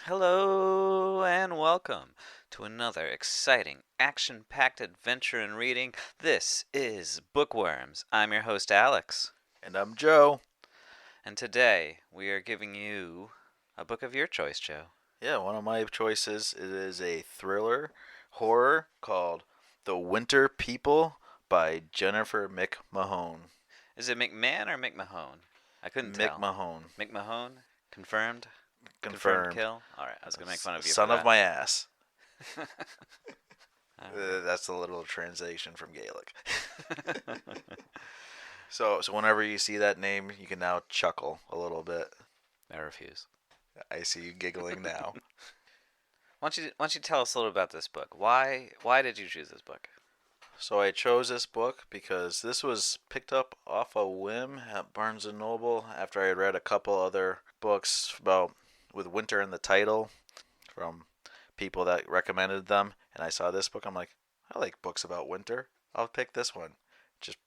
Hello and welcome to another exciting, action packed adventure in reading. This is Bookworms. I'm your host, Alex, And I'm Joe. and today we are giving you a book of your choice, Joe. Yeah, one of my choices is a thriller horror called The Winter People by Jennifer McMahon. Is it McMahon or McMahon? I couldn't tell. McMahon. McMahon? Confirmed? Confirmed Confirmed. kill? Alright, I was going to make fun of you for Son of that. my ass. Alright. That's a little translation from Gaelic. So whenever you see that name, you can now chuckle a little bit. I refuse. I see you giggling now. Why don't you tell us a little about this book? Why did you choose this book? So I chose this book because this was picked up off a whim at Barnes and Noble after I had read a couple other books about with winter in the title from people that recommended them, and I saw this book. I'm like, I like books about winter. I'll pick this one. Just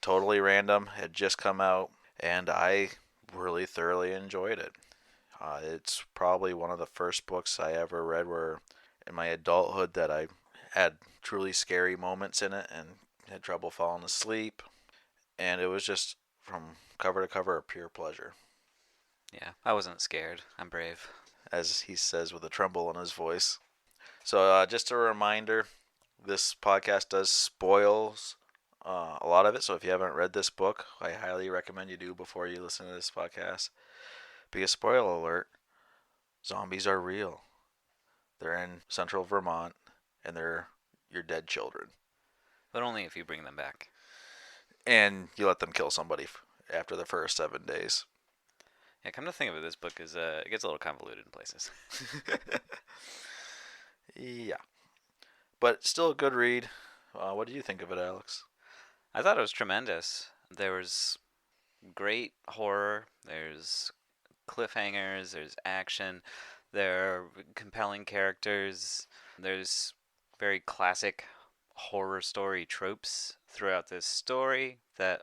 totally random. It had just come out, and I really thoroughly enjoyed it. It's probably one of the first books I ever read where in my adulthood that I had truly scary moments in it and had trouble falling asleep. And it was just from cover to cover a pure pleasure, Yeah, I wasn't scared. I'm brave. as he says with a tremble in his voice. So, just a reminder this podcast does spoils a lot of it. So, if you haven't read this book, I highly recommend you do before you listen to this podcast. Because, spoiler alert, zombies are real. They're in central Vermont and they're your dead children. But only if you bring them back. And you let them kill somebody after the first 7 days. Yeah, come to think of it, this book is it gets a little convoluted in places. Yeah. But still a good read. What do you think of it, Alex? I thought it was tremendous. There was great horror. There's cliffhangers. There's action. There are compelling characters. There's very classic horror story tropes throughout this story. This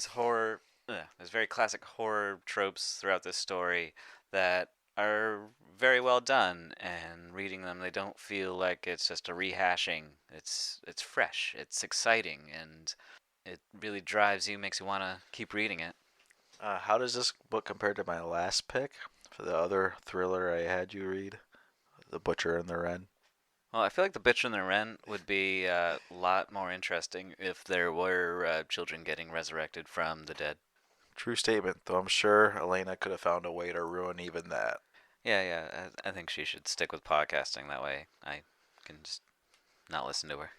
horror. There's very classic horror tropes throughout this story that are very well done, and reading them they don't feel like it's just a rehashing. It's fresh, it's exciting, and it really drives you, makes you want to keep reading it. How does this book compare to my last pick for the other thriller I had you read, The Butcher and the Wren? Well, I feel like The Bitch and the Wren would be a lot more interesting if there were children getting resurrected from the dead. True statement, though I'm sure Elena could have found a way to ruin even that. Yeah, I think she should stick with podcasting. That way I can just not listen to her.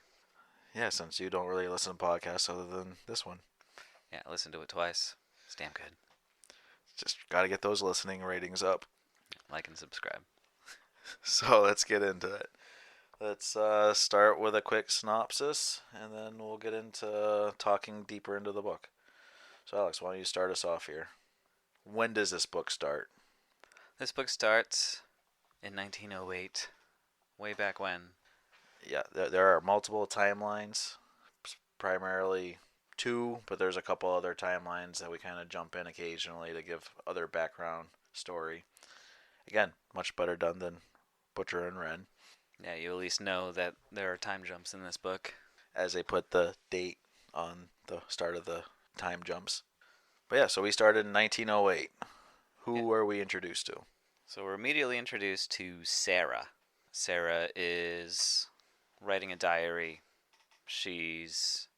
Yeah, since you don't really listen to podcasts other than this one. Yeah, listen to it twice. It's damn good. Just gotta get those listening ratings up. Like and subscribe. So let's get into it. Let's start with a quick synopsis, and then we'll get into talking deeper into the book. So, Alex, why don't you start us off here? When does this book start? This book starts in 1908, way back when. Yeah, there are multiple timelines, primarily two, but there's a couple other timelines that we kind of jump in occasionally to give other background story. Again, much better done than Butcher and Wren, Yeah, you at least know that there are time jumps in this book. as they put the date on the start of the time jumps. But yeah, so we started in 1908. Who Yeah. were we introduced to? So we're immediately introduced to Sarah. Sarah is writing a diary. She's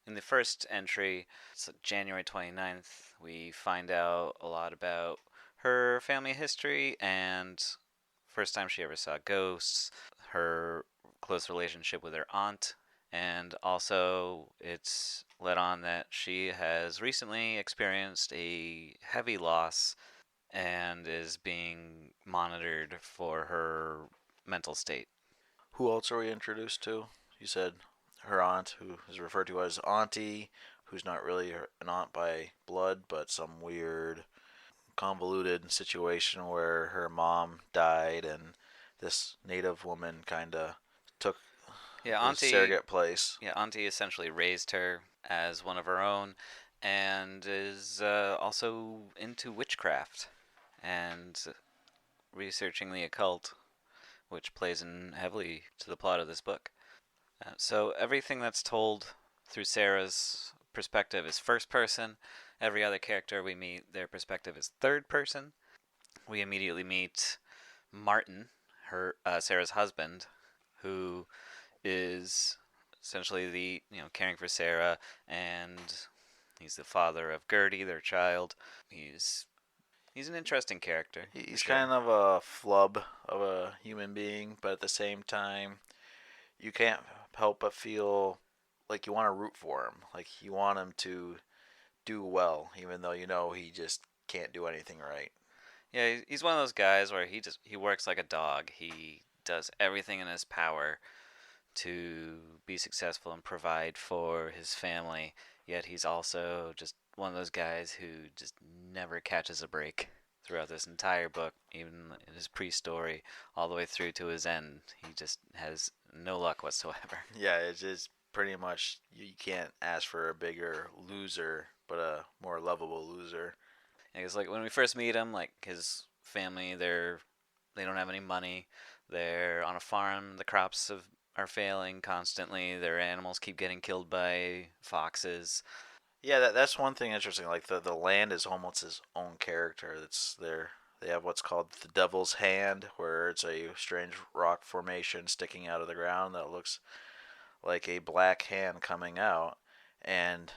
in the first entry, it's January 29th. We find out a lot about her family history and first time she ever saw ghosts, her close relationship with her aunt, and also it's let on that she has recently experienced a heavy loss and is being monitored for her mental state. Who else are we introduced to? You said her aunt, who is referred to as Auntie, who's not really an aunt by blood, but some weird, convoluted situation where her mom died and this native woman kind of took Yeah, the Auntie. surrogate place. Yeah, Auntie essentially raised her as one of her own, and is also into witchcraft. And researching the occult, which plays in heavily to the plot of this book. So everything that's told through Sarah's perspective is first person. Every other character we meet, their perspective is third person. We immediately meet Martin, her Sarah's husband, who is essentially the caring for Sarah, and he's the father of Gertie, their child. He's an interesting character. He's Sure. kind of a flub of a human being, but at the same time, you can't help but feel like you want to root for him. Like you want him to do well, even though you know he just can't do anything right. Yeah, he's one of those guys where he works like a dog. He does everything in his power to be successful and provide for his family. Yet he's also just one of those guys who just never catches a break throughout this entire book, even in his pre-story, all the way through to his end. He just has no luck whatsoever. Yeah, it's just pretty much you can't ask for a bigger loser, but a more lovable loser. Because like when we first meet him, like his family, they don't have any money. They're on a farm. The crops are failing constantly. Their animals keep getting killed by foxes. Yeah, that's one thing interesting. Like the land is almost his own character. It's there. They have what's called the Devil's Hand, where it's a strange rock formation sticking out of the ground that looks like a black hand coming out, and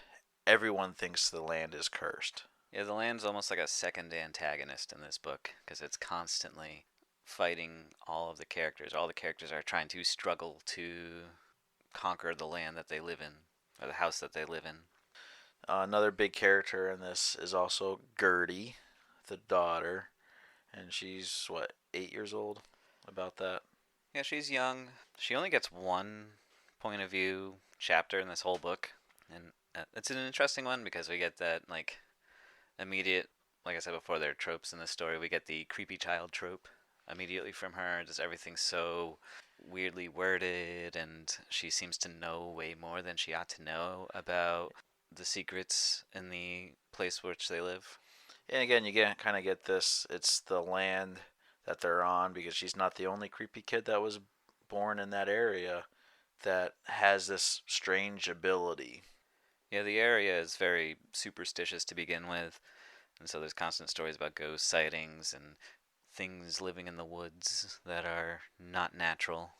everyone thinks the land is cursed. Yeah, the land's almost like a second antagonist in this book because it's constantly fighting all of the characters. All the characters are trying to struggle to conquer the land that they live in, or the house that they live in. Another big character in this is also Gertie, the daughter, and she's what 8 years old. About that. Yeah, she's young. She only gets one point of view chapter in this whole book, and it's an interesting one because we get that like immediate, like I said before, there are tropes in this story. We get the creepy child trope immediately from her. Just everything's so weirdly worded, and she seems to know way more than she ought to know about the secrets in the place which they live. And again, you kind of get this. It's the land that they're on because she's not the only creepy kid that was born in that area that has this strange ability. Yeah, the area is very superstitious to begin with, and so there's constant stories about ghost sightings and things living in the woods that are not natural.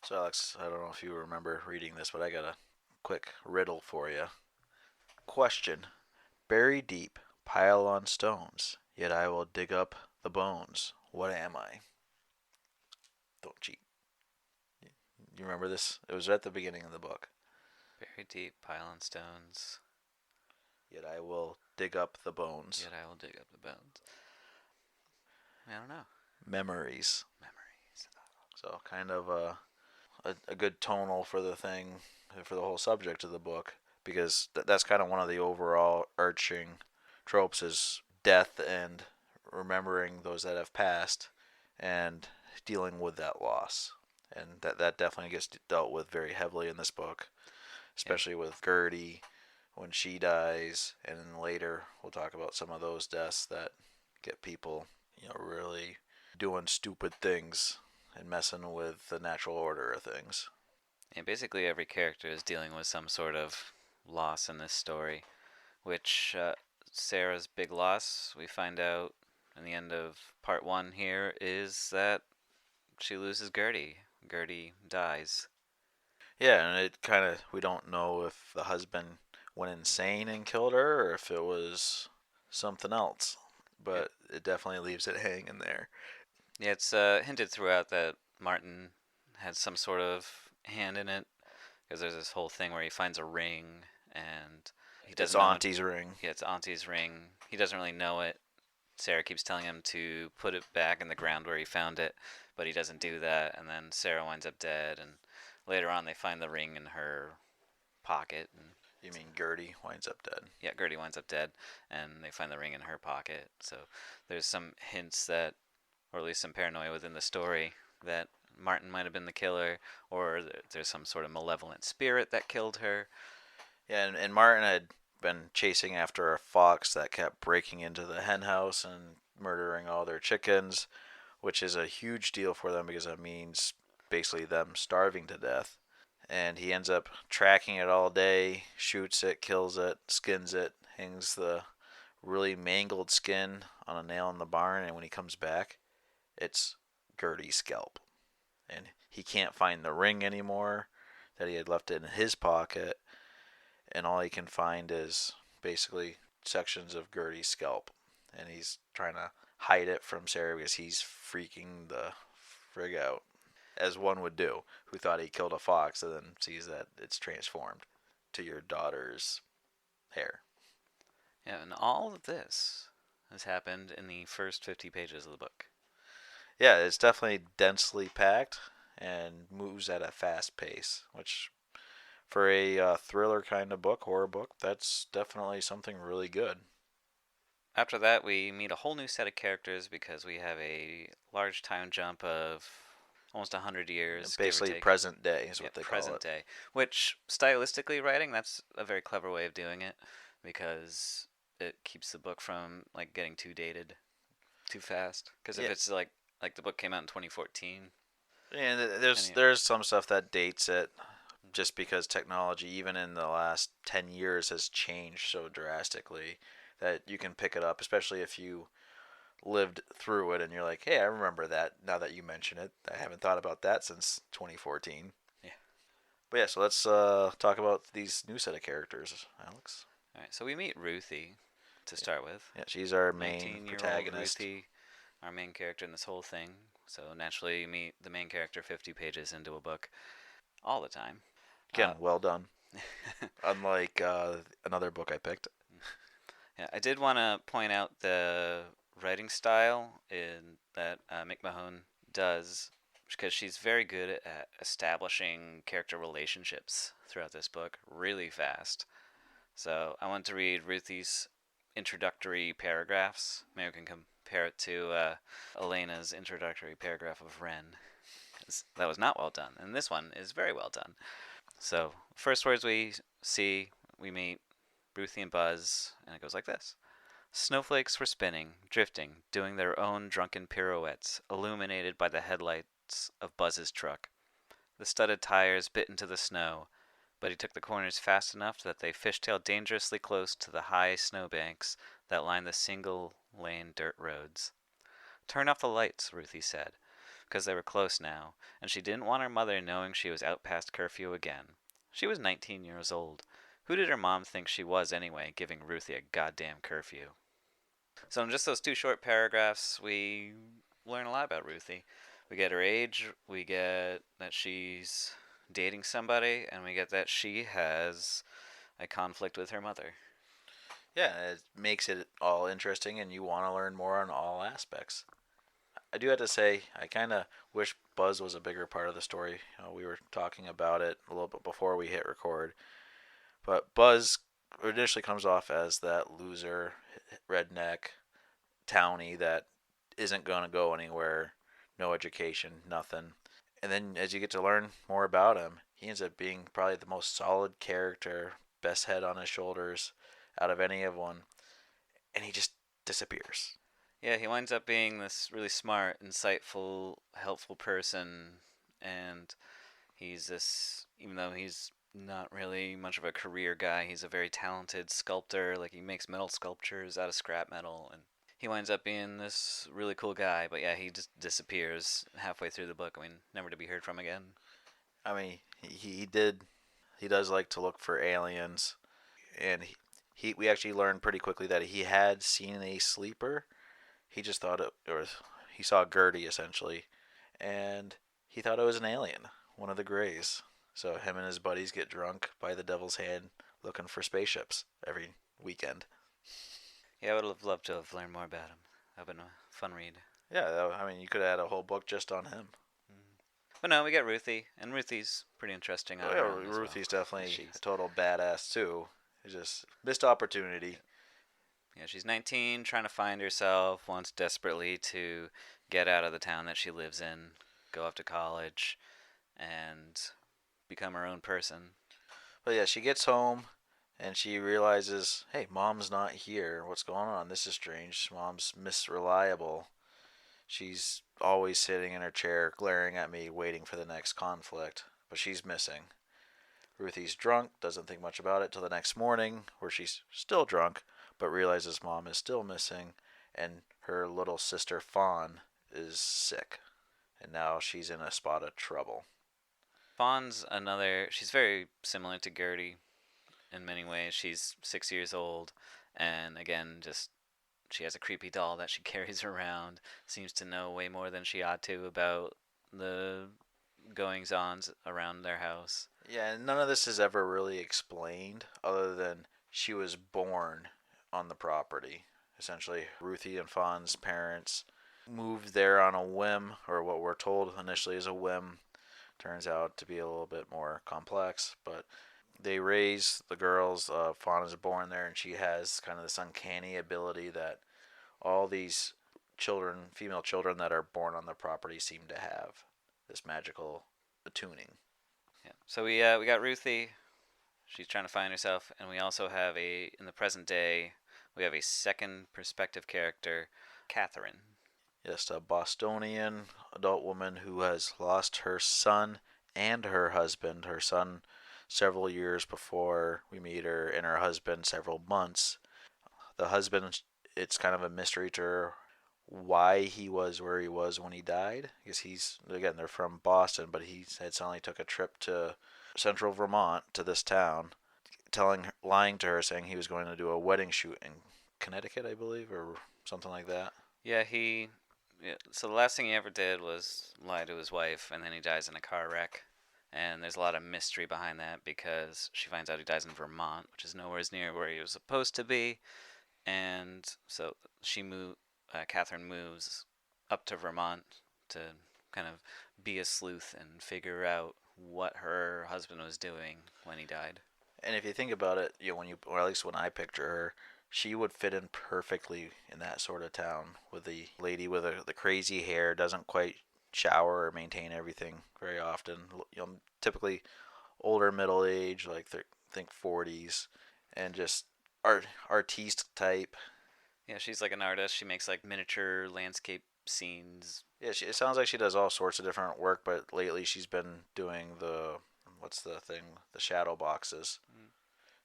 So, Alex, I don't know if you remember reading this, but I got a quick riddle for you. Question: Bury deep, pile on stones, yet I will dig up the bones. What am I? Don't cheat. You remember this? It was at the beginning of the book. Very deep, pile on stones. Yet I will dig up the bones. Yet I will dig up the bones. I don't know. Memories. Memories. So kind of a good tonal for the thing, for the whole subject of the book, because that's kind of one of the overall arching tropes is death and remembering those that have passed and dealing with that loss. And that definitely gets dealt with very heavily in this book, especially with Gertie when she dies, and then later we'll talk about some of those deaths that get people, really doing stupid things and messing with the natural order of things. And basically every character is dealing with some sort of loss in this story, which Sarah's big loss, we find out in the end of part one here, is that she loses Gertie. Gertie dies. Yeah, and it kind of, we don't know if the husband went insane and killed her or if it was something else, but it definitely leaves it hanging there. Yeah, it's hinted throughout that Martin had some sort of hand in it, because there's this whole thing where he finds a ring and he It's doesn't know Auntie's ring. Yeah, it's Auntie's ring. He doesn't really know it. Sarah keeps telling him to put it back in the ground where he found it, but he doesn't do that, and then Sarah winds up dead, and later on they find the ring in her pocket. And You mean Gertie winds up dead? yeah, Gertie winds up dead, and they find the ring in her pocket. So there's some hints that, or at least some paranoia within the story, that Martin might have been the killer, or there's some sort of malevolent spirit that killed her. Yeah, and Martin had been chasing after a fox that kept breaking into the hen house and murdering all their chickens, which is a huge deal for them because it means basically them starving to death. And he ends up tracking it all day, shoots it, kills it, skins it, hangs the really mangled skin on a nail in the barn, and when he comes back, it's Gertie's scalp. And he can't find the ring anymore that he had left in his pocket, and all he can find is basically sections of Gertie's scalp. And he's trying to hide it from Sarah because he's freaking the frig out, as one would do, who thought he killed a fox and then sees that it's transformed to your daughter's hair. Yeah, and all of this has happened in the first 50 pages of the book. Yeah, it's definitely densely packed and moves at a fast pace, which for a thriller kind of book, horror book, that's definitely something really good. After that, we meet a whole new set of characters because we have a large time jump of almost 100 years, Basically, give or take. present day is what they call present it. day. Which, stylistically writing, that's a very clever way of doing it because it keeps the book from like getting too dated too fast. Because if Yeah. it's like the book came out in 2014. And And there's some stuff that dates it just because technology, even in the last 10 years, has changed so drastically that you can pick it up, especially if you lived through it and you're like, hey, I remember that now that you mention it. I haven't thought about that since 2014. Yeah. But yeah, so let's talk about these new set of characters, Alex. All right, so we meet Ruthie to start with. Yeah, she's our main 19-year-old protagonist. Ruthie, our main character in this whole thing. So naturally, you meet the main character 50 pages into a book all the time. Again, well done. Unlike another book I picked. Yeah, I did want to point out the writing style that McMahon does because she's very good at establishing character relationships throughout this book really fast. So I want to read Ruthie's introductory paragraphs. Maybe we can compare it to Elena's introductory paragraph of Ren. That was not well done, and this one is very well done. So, first words we meet Ruthie and Buzz, and it goes like this. Snowflakes were spinning, drifting, doing their own drunken pirouettes, illuminated by the headlights of Buzz's truck. The studded tires bit into the snow, but he took the corners fast enough that they fishtailed dangerously close to the high snowbanks that lined the single-lane dirt roads. Turn off the lights, Ruthie said, because they were close now, and she didn't want her mother knowing she was out past curfew again. She was 19 years old. Who did her mom think she was anyway, giving Ruthie a goddamn curfew? So in just those two short paragraphs, we learn a lot about Ruthie. We get her age, we get that she's dating somebody, and we get that she has a conflict with her mother. Yeah, it makes it all interesting, and you want to learn more on all aspects. I do have to say, I kind of wish Buzz was a bigger part of the story. We were talking about it a little bit before we hit record. But Buzz initially comes off as that loser, redneck, townie that isn't going to go anywhere, no education, nothing. And then as you get to learn more about him, he ends up being probably the most solid character, best head on his shoulders out of any of one. And he just disappears. Yeah, he winds up being this really smart, insightful, helpful person, and he's this, even though he's not really much of a career guy, he's a very talented sculptor. Like, he makes metal sculptures out of scrap metal, and he winds up being this really cool guy. But yeah, he just disappears halfway through the book. I mean, never to be heard from again. I mean, he does like to look for aliens, and we actually learned pretty quickly that he had seen a sleeper. He just thought he saw Gertie essentially, and he thought it was an alien, one of the Greys. So him and his buddies get drunk by the Devil's Hand looking for spaceships every weekend. Yeah, I would have loved to have learned more about him. That would have been a fun read. Yeah, I mean, you could have had a whole book just on him. But no, we got Ruthie, and Ruthie's pretty interesting on her own as well. Ruthie's definitely a total badass too. It's just missed opportunity. Yeah, she's 19, trying to find herself, wants desperately to get out of the town that she lives in, go off to college, and become her own person. But yeah, she gets home and she realizes, hey, mom's not here. What's going on? This is strange. Mom's misreliable. She's always sitting in her chair, glaring at me, waiting for the next conflict, but she's missing. Ruthie's drunk, doesn't think much about it till the next morning, where she's still drunk, but realizes mom is still missing, and her little sister Fawn is sick, and now she's in a spot of trouble. Fawn's another. She's very similar to Gertie in many ways. She's 6 years old, and again, just she has a creepy doll that she carries around. Seems to know way more than she ought to about the goings ons around their house. Yeah, and none of this is ever really explained, other than she was born on the property. Essentially, Ruthie and Fawn's parents moved there on a whim, or what we're told initially is a whim. Turns out to be a little bit more complex, but they raise the girls. Fawn is born there, and she has kind of this uncanny ability that all these children, female children that are born on the property, seem to have this magical attuning. Yeah. So we got Ruthie. She's trying to find herself, and we also have in the present day we have a second perspective character, Catherine. Yes, a Bostonian adult woman who has lost her son and her husband. Her son several years before we meet her, and her husband several months. The husband, it's kind of a mystery to her why he was where he was when he died. Because again, they're from Boston, but he had suddenly took a trip to central Vermont to this town, lying to her, saying he was going to do a wedding shoot in Connecticut, I believe, or something like that. Yeah, so the last thing he ever did was lie to his wife, and then he dies in a car wreck. And there's a lot of mystery behind that because she finds out he dies in Vermont, which is nowhere near where he was supposed to be. And so Catherine moves up to Vermont to kind of be a sleuth and figure out what her husband was doing when he died. And if you think about it, or at least when I picture her, she would fit in perfectly in that sort of town with the lady with the crazy hair, doesn't quite shower or maintain everything very often. Typically older middle age, like think 40s, and just artiste type. Yeah, she's like an artist. She makes like miniature landscape scenes. Yeah, it sounds like she does all sorts of different work, but lately she's been doing what's the thing, the shadow boxes,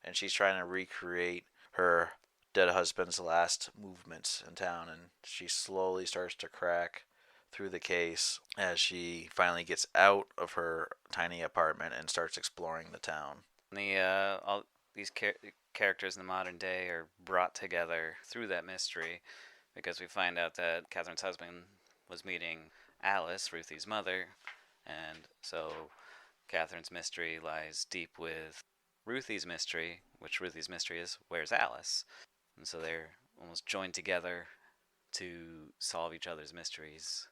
and she's trying to recreate her dead husband's last movements in town, and she slowly starts to crack through the case as she finally gets out of her tiny apartment and starts exploring the town. All these characters in the modern day are brought together through that mystery because we find out that Catherine's husband was meeting Alice, Ruthie's mother, and so Catherine's mystery lies deep with Ruthie's mystery, which Ruthie's mystery is where's Alice? And so they're almost joined together to solve each other's mysteries.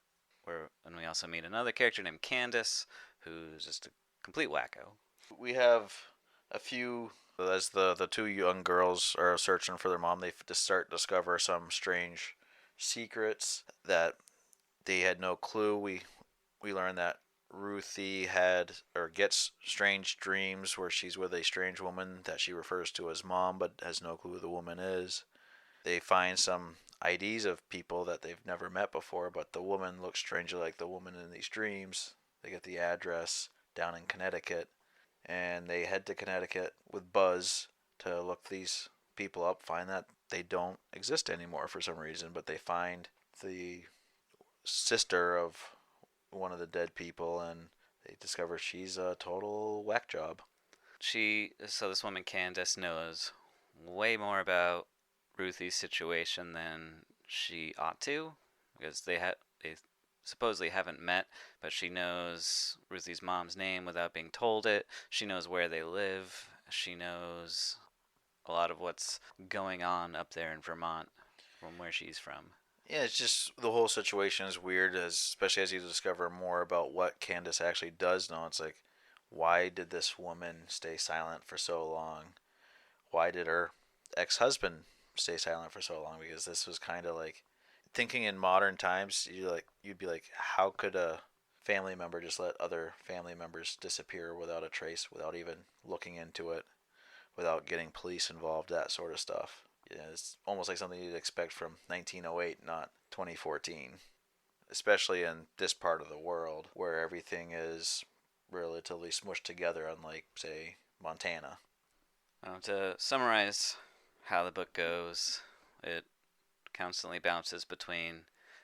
And we also meet another character named Candace, who's just a complete wacko. We have a few, as the two young girls are searching for their mom, they discover some strange secrets that they had no clue. We learn that Ruthie gets strange dreams where she's with a strange woman that she refers to as mom, but has no clue who the woman is. They find some IDs of people that they've never met before, but the woman looks strangely like the woman in these dreams. They get the address down in Connecticut, and they head to Connecticut with Buzz to look these people up, find that they don't exist anymore for some reason, but they find the sister of one of the dead people, and they discover she's a total whack job. So this woman Candace knows way more about Ruthie's situation than she ought to, because they supposedly haven't met, but she knows Ruthie's mom's name without being told it. She knows where they live. She knows a lot of what's going on up there in Vermont from where she's from. Yeah, it's just the whole situation is weird, especially as you discover more about what Candace actually does know. It's like, why did this woman stay silent for so long? Why did her ex-husband stay silent for so long? Because this was kind of like thinking in modern times. You'd be like, how could a family member just let other family members disappear without a trace, without even looking into it, without getting police involved, that sort of stuff. Yeah, it's almost like something you'd expect from 1908, not 2014. especially in this part of the world where everything is relatively smushed together, unlike, say, Montana. To summarize how the book goes, it constantly bounces between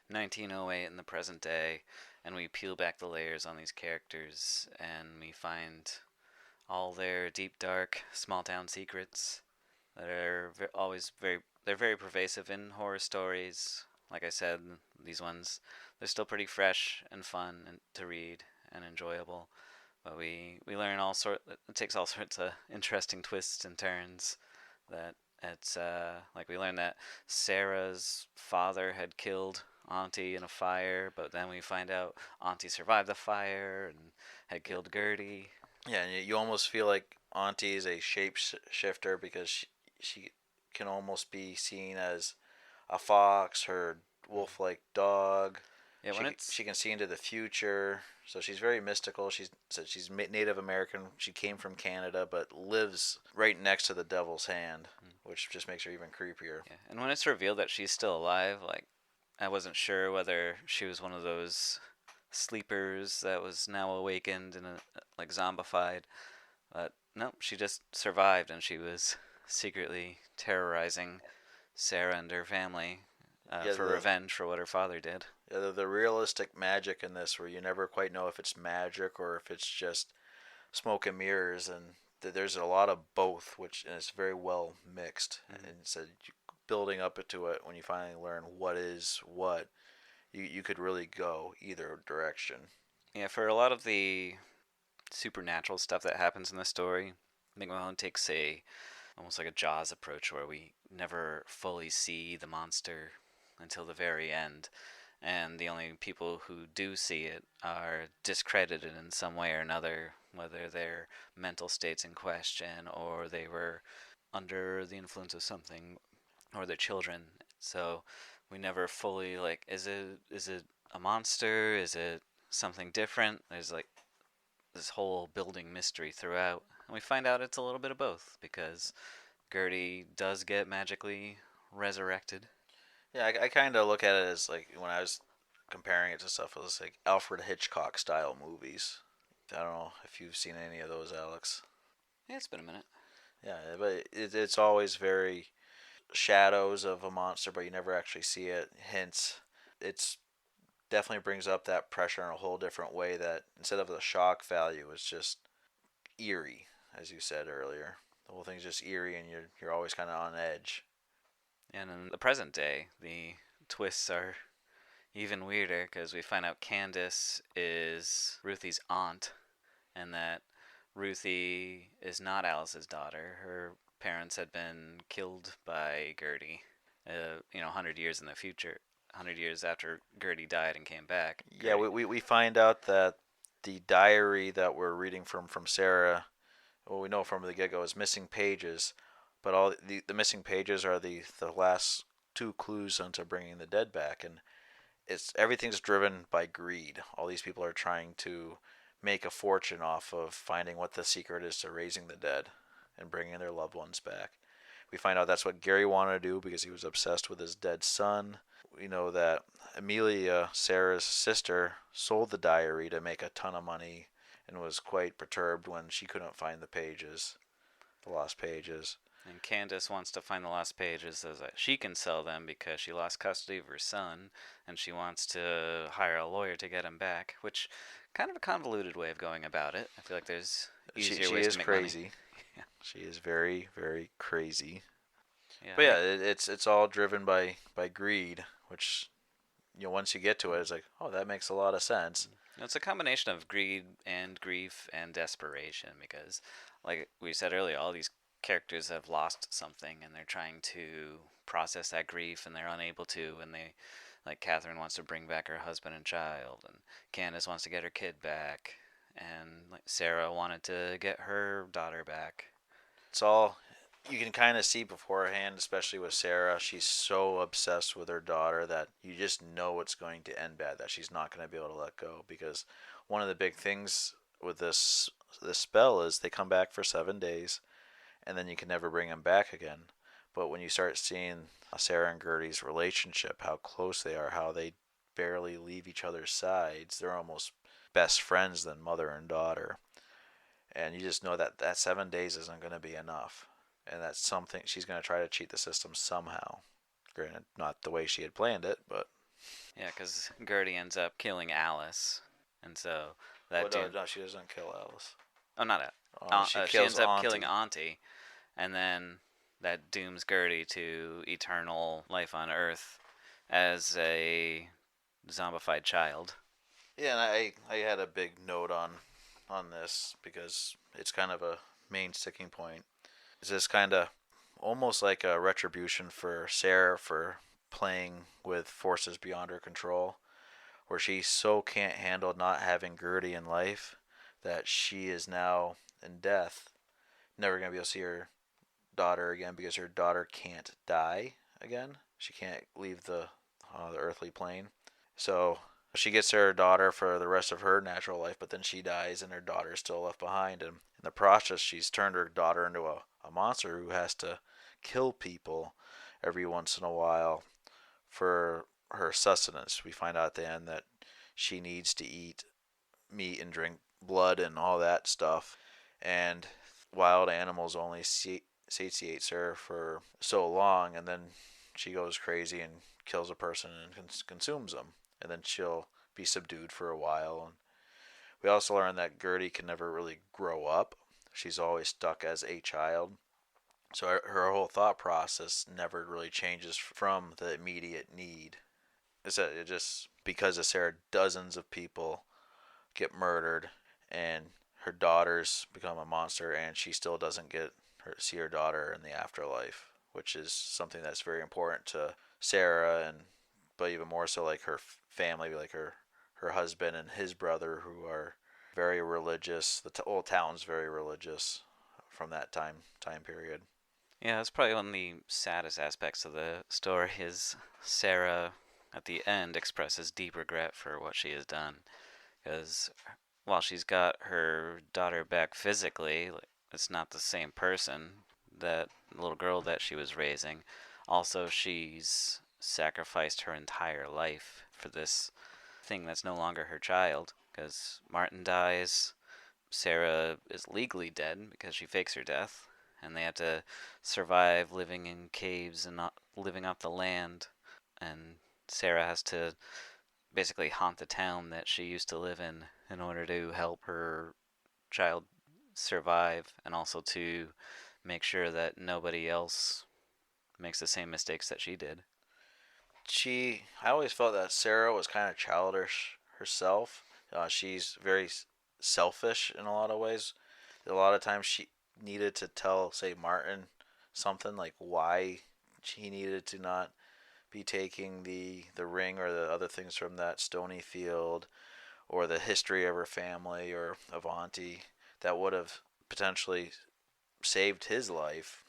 1908 and the present day, and we peel back the layers on these characters, and we find all their deep, dark, small town secrets that are always they're very pervasive in horror stories. Like I said, these ones, they're still pretty fresh and fun and to read and enjoyable. But we learn it takes all sorts of interesting twists and turns. That it's like we learned that Sarah's father had killed Auntie in a fire, but then we find out Auntie survived the fire and had killed Gertie. Yeah, and you almost feel like Auntie is a shapeshifter because she can almost be seen as a fox, her wolf-like dog. Yeah, when it's She can see into the future, so she's very mystical. She's Native American. She came from Canada, but lives right next to the Devil's Hand, which just makes her even creepier. yeah, and when it's revealed that she's still alive, like I wasn't sure whether she was one of those sleepers that was now awakened and like zombified, but no, she just survived and she was secretly terrorizing Sarah and her family Yeah, for revenge for what her father did. yeah, the realistic magic in this, where you never quite know if it's magic or if it's just smoke and mirrors, and there's a lot of both, which and it's very well mixed. Mm-hmm. And so building up into it, when you finally learn what is what, you could really go either direction. Yeah, for a lot of the supernatural stuff that happens in the story, McMahon takes a almost like a Jaws approach where we never fully see the monster until the very end, and the only people who do see it are discredited in some way or another, whether their mental state's in question or they were under the influence of something or their children. So we never fully like is it a monster? Is it something different? There's like this whole building mystery throughout. And we find out it's a little bit of both because Gertie does get magically resurrected. Yeah, I kind of look at it as like when I was comparing it to stuff, it was like Alfred Hitchcock style movies. I don't know if you've seen any of those, Alex. Yeah, it's been a minute. Yeah, but it's always very shadows of a monster, but you never actually see it. Hints. It's definitely brings up that pressure in a whole different way. That instead of the shock value, it's just eerie, as you said earlier. The whole thing's just eerie, and you're always kind of on edge. And in the present day, the twists are even weirder because we find out Candace is Ruthie's aunt and that Ruthie is not Alice's daughter. Her parents had been killed by Gertie, 100 years in the future, 100 years after Gertie died and came back. Yeah, we find out that the diary that we're reading from Sarah, well, we know from the get go, is missing pages, but all the missing pages are the last two clues onto bringing the dead back, and it's everything's driven by greed. All these people are trying to make a fortune off of finding what the secret is to raising the dead and bringing their loved ones back. We find out that's what Gary wanted to do because he was obsessed with his dead son. We know that Amelia, Sarah's sister, sold the diary to make a ton of money and was quite perturbed when she couldn't find the lost pages. And Candace wants to find the lost pages so that she can sell them because she lost custody of her son, and she wants to hire a lawyer to get him back, which kind of a convoluted way of going about it. I feel like there's easier ways to make crazy. money. Yeah. She is very, very crazy. Yeah. But yeah, it's all driven by greed, which once you get to it, it's like, oh, that makes a lot of sense. It's a combination of greed and grief and desperation because, like we said earlier, all these characters have lost something and they're trying to process that grief and they're unable to, and they, like Catherine wants to bring back her husband and child, and Candace wants to get her kid back, and like Sarah wanted to get her daughter back. It's all you can kind of see beforehand, especially with Sarah. She's so obsessed with her daughter that you just know it's going to end bad, that she's not going to be able to let go, because one of the big things with this spell is they come back for 7 days and then you can never bring them back again. But when you start seeing Sarah and Gertie's relationship, how close they are, how they barely leave each other's sides. They're almost best friends than mother and daughter. And you just know that that 7 days isn't going to be enough. And that's something she's going to try to cheat the system somehow. Granted, not the way she had planned it, but. Yeah, because Gertie ends up killing Alice, and so Well, that no, doom. no, she doesn't kill Alice. Oh, not Alice. She She kills ends up killing Auntie. Auntie, and then that dooms Gertie to eternal life on Earth as a zombified child. Yeah, and I had a big note on this because it's kind of a main sticking point. It's just kind of almost like a retribution for Sarah for playing with forces beyond her control, where she so can't handle not having Gertie in life that she is now in death, never gonna be able to see her daughter again because her daughter can't die again. She can't leave the earthly plane. So she gets her daughter for the rest of her natural life, but then she dies and her daughter is still left behind. And in the process, she's turned her daughter into a monster who has to kill people every once in a while for her sustenance. We find out at the end that she needs to eat meat and drink blood and all that stuff. And wild animals only satiates her for so long, and then she goes crazy and kills a person and consumes them, and then she'll be subdued for a while. And we also learn that Gertie can never really grow up. She's always stuck as a child. So her whole thought process never really changes from the immediate need. Is that it just because of Sarah, dozens of people get murdered, and her daughters become a monster, and she still doesn't get see her daughter in the afterlife, which is something that's very important to Sarah, and but even more so like her family, like her husband and his brother, who are very religious. The whole town's very religious from that time period. Yeah, that's probably one of the saddest aspects of the story is Sarah at the end expresses deep regret for what she has done. Because while she's got her daughter back physically, it's not the same person, that little girl that she was raising. Also, she's sacrificed her entire life for this thing that's no longer her child. Because Martin dies, Sarah is legally dead because she fakes her death, and they have to survive living in caves and not living off the land. And Sarah has to basically haunt the town that she used to live in order to help her child survive and also to make sure that nobody else makes the same mistakes that she did. I always felt that Sarah was kind of childish herself. She's very selfish in a lot of ways. A lot of times she needed to tell, say, Martin something like why he needed to not be taking the ring or the other things from that stony field, or the history of her family or of Auntie that would have potentially saved his life.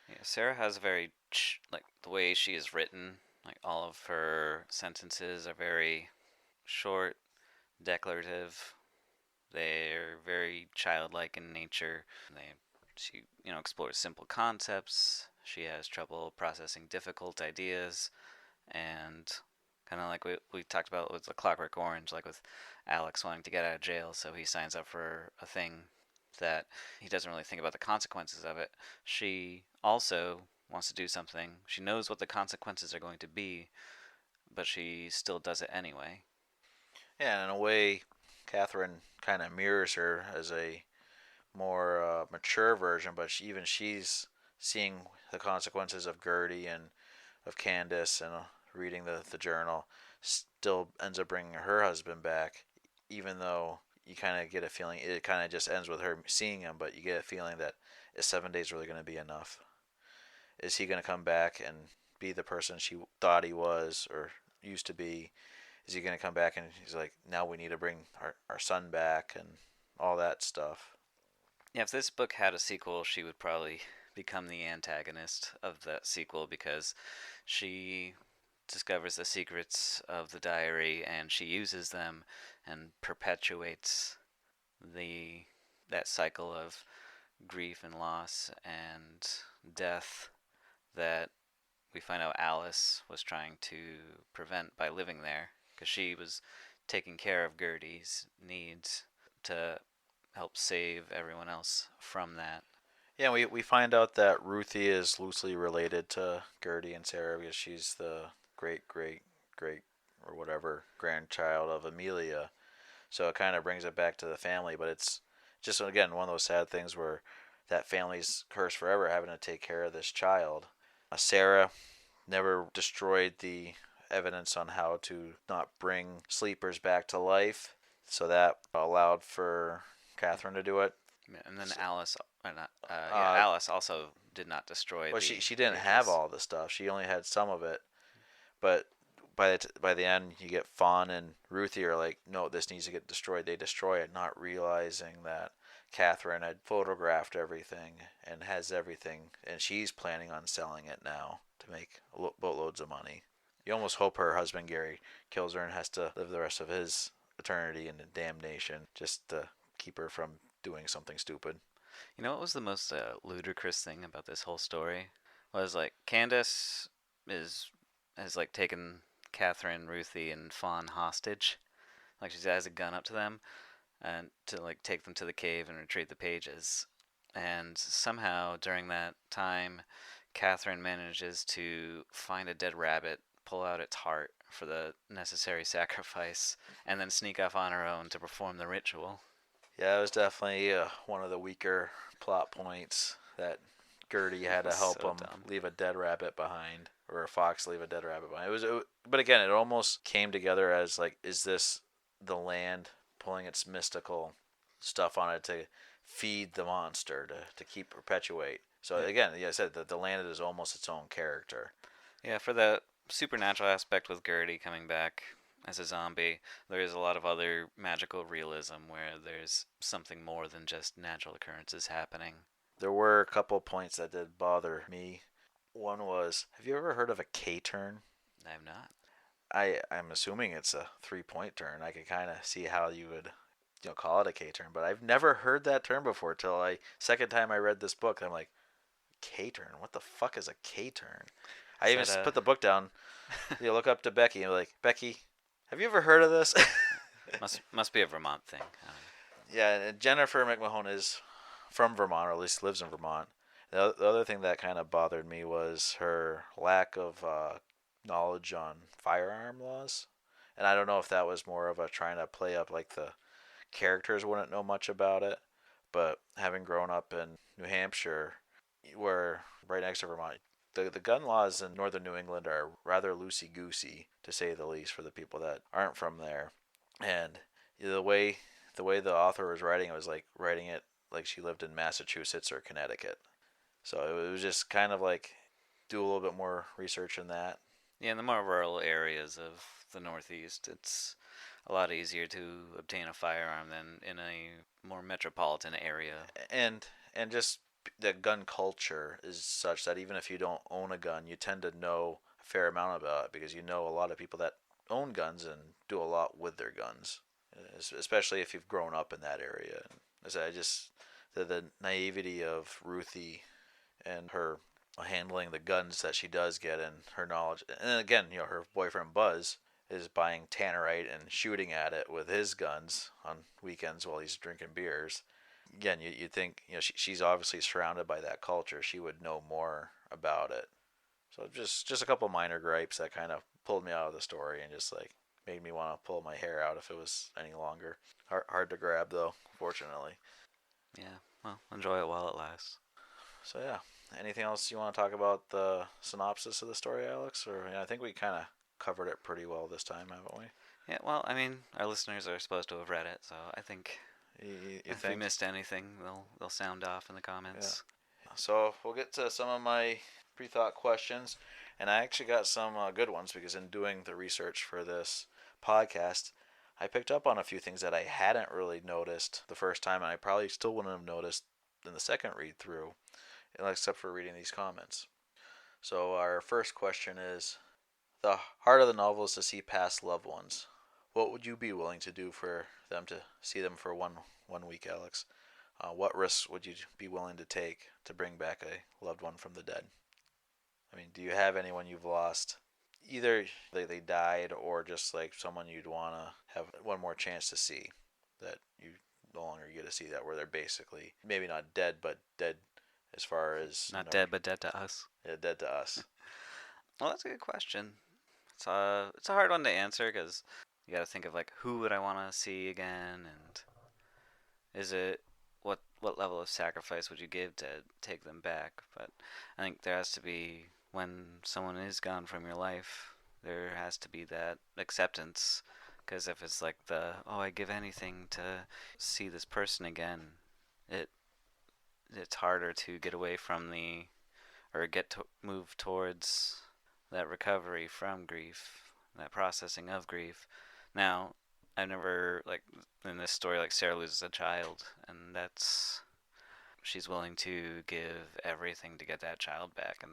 Yeah, Sarah has a very like the way she is written. Like all of her sentences are very short, declarative. They're very childlike in nature. She explores simple concepts. She has trouble processing difficult ideas, and kind of like we talked about with the Clockwork Orange, like with Alex wanting to get out of jail, so he signs up for a thing that he doesn't really think about the consequences of it. She also wants to do something. She knows what the consequences are going to be, but she still does it anyway. Yeah, in a way, Catherine kind of mirrors her as a more mature version, but even she's seeing the consequences of Gertie and of Candace, and reading the journal, still ends up bringing her husband back, even though you kind of get a feeling it kind of just ends with her seeing him, but you get a feeling that is 7 days really going to be enough? Is he going to come back and be the person she thought he was or used to be? Is he going to come back and he's like, now we need to bring our son back and all that stuff? Yeah, if this book had a sequel, she would probably become the antagonist of that sequel because she discovers the secrets of the diary and she uses them and perpetuates the that cycle of grief and loss and death that we find out Alice was trying to prevent by living there because she was taking care of Gertie's needs to help save everyone else from that. Yeah, we find out that Ruthie is loosely related to Gertie and Sarah because she's the great great great or whatever grandchild of Amelia. So it kind of brings it back to the family, but it's just again one of those sad things where that family's cursed forever having to take care of this child. Sarah never destroyed the evidence on how to not bring sleepers back to life, so that allowed for Catherine to do it. And then Alice, Uh, Alice also did not destroy well, the she didn't have pages. all the stuff. She only had some of it. But by the end, you get Fawn and Ruthie are like, no, this needs to get destroyed. They destroy it, not realizing that Catherine had photographed everything and has everything, and she's planning on selling it now to make boatloads of money. You almost hope her husband Gary kills her and has to live the rest of his eternity in damnation just to keep her from doing something stupid. You know what was the most ludicrous thing about this whole story? Was like Candace is has like taken Catherine, Ruthie, and Fawn hostage. Like she has a gun up to them and to like take them to the cave and retrieve the pages. And somehow during that time, Catherine manages to find a dead rabbit, pull out its heart for the necessary sacrifice, and then sneak off on her own to perform the ritual. Yeah, it was definitely one of the weaker plot points that Gertie It had to was help so him dumb. leave a dead rabbit behind, or a fox leave a dead rabbit behind. But again, it almost came together as like, is this the land pulling its mystical stuff on it to feed the monster to keep perpetuate? So Yeah, again, yeah, I said that the land is almost its own character. yeah. For the supernatural aspect with Gertie coming back as a zombie, there is a lot of other magical realism where there's something more than just natural occurrences happening. There were a couple points that did bother me. One was, have you ever heard of a K turn? I'm not. I'm assuming it's a 3 point turn. I could kind of see how you would, call it a K turn, but I've never heard that term before till second time I read this book. I'm like, K turn. What the fuck is a K turn? I Is even that a put the book down. Look up to Becky and be like, Becky, have you ever heard of this? must be a Vermont thing? Yeah, and Jennifer McMahon is from Vermont, or at least lives in Vermont. The other thing that kind of bothered me was her lack of knowledge on firearm laws. And I don't know if that was more of a trying to play up like the characters wouldn't know much about it, but having grown up in New Hampshire, where right next to Vermont, the gun laws in northern New England are rather loosey goosey to say the least for the people that aren't from there. And the way the author was writing it was like writing it like she lived in Massachusetts or Connecticut. So it was just kind of like do a little bit more research in that. Yeah, in the more rural areas of the Northeast, it's a lot easier to obtain a firearm than in a more metropolitan area. And just the gun culture is such that even if you don't own a gun, you tend to know a fair amount about it because you know a lot of people that own guns and do a lot with their guns, especially if you've grown up in that area. And I just the naivety of Ruthie and her handling the guns that she does get and her knowledge. And again, her boyfriend Buzz is buying tannerite and shooting at it with his guns on weekends while he's drinking beers. Again, you think she's obviously surrounded by that culture. She would know more about it. So just a couple minor gripes that kind of pulled me out of the story and just like made me want to pull my hair out if it was any longer. Hard to grab though, fortunately. Yeah, well, enjoy it while it lasts. So yeah, anything else you want to talk about the synopsis of the story, Alex? Or I think we kind of covered it pretty well this time, haven't we? Yeah, well, I mean, our listeners are supposed to have read it, so I think You if we think? missed anything, they'll sound off in the Yeah. comments. So we'll get to some of my pre-thought questions, and I actually got some good ones because in doing the research for this podcast, I picked up on a few things that I hadn't really noticed the first time, and I probably still wouldn't have noticed in the second read through, except for reading these comments. So our first question is: the heart of the novel is to see past loved ones. What would you be willing to do for them to see them for one week, Alex? What risks would you be willing to take to bring back a loved one from the dead? I mean, do you have anyone you've lost? either they died or just like someone you'd want to have one more chance to see that you no longer get to see that, where they're basically maybe not dead, but dead as far as Not dead, but dead to us. Yeah, dead to us. Well, that's a good question. It's a hard one to answer because you got to think of like who would I want to see again, and is it what level of sacrifice would you give to take them back? But I think there has to be, when someone is gone from your life, there has to be that acceptance. Because if it's like I'd give anything to see this person again, it it's harder to get away from or move towards that recovery from grief, that processing of grief. Now, I never, like in this story, like Sarah loses a child, and she's willing to give everything to get that child back, and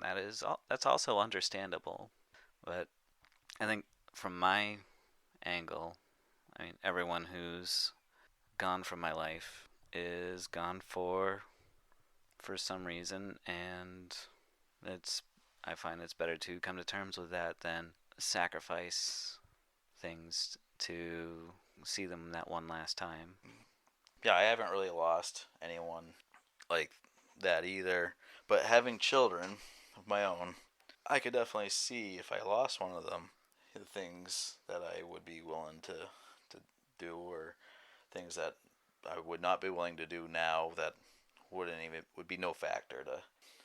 that's also understandable. But I think from my angle, I mean, everyone who's gone from my life is gone for some reason, and it's I find it's better to come to terms with that than sacrifice things to see them that one last time. Yeah, I haven't really lost anyone like that either. But having children of my own, I could definitely see if I lost one of them, the things that I would be willing to do, or things that I would not be willing to do now that would be no factor to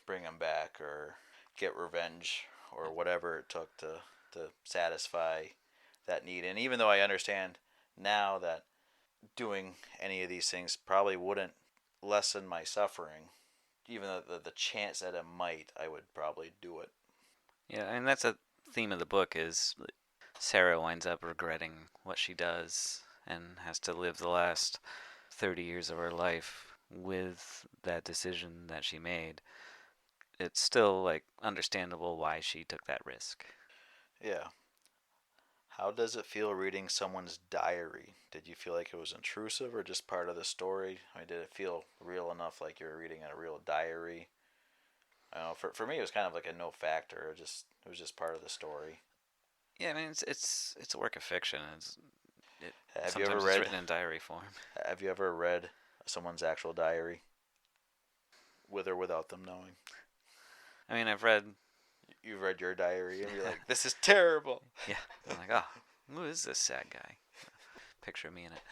bring them back or get revenge or whatever it took to satisfy that need. And even though I understand now that doing any of these things probably wouldn't lessen my suffering, even though the chance that it might, I would probably do it. Yeah, and that's a theme of the book is Sarah winds up regretting what she does and has to live the last 30 years of her life with that decision that she made. It's still like understandable why she took that risk. Yeah. How does it feel reading someone's diary? Did you feel like it was intrusive or just part of the story? I mean, did it feel real enough, like you were reading a real diary? I don't know. For me, it was kind of like a no factor. It was just part of the story. Yeah, I mean it's a work of fiction. Have you ever Sometimes it's read? written in diary form. Have you ever read someone's actual diary, with or without them knowing? I mean, I've read. You've read your diary and you're like, this is terrible. Yeah, I'm like, oh, who is this sad guy? Picture me in it.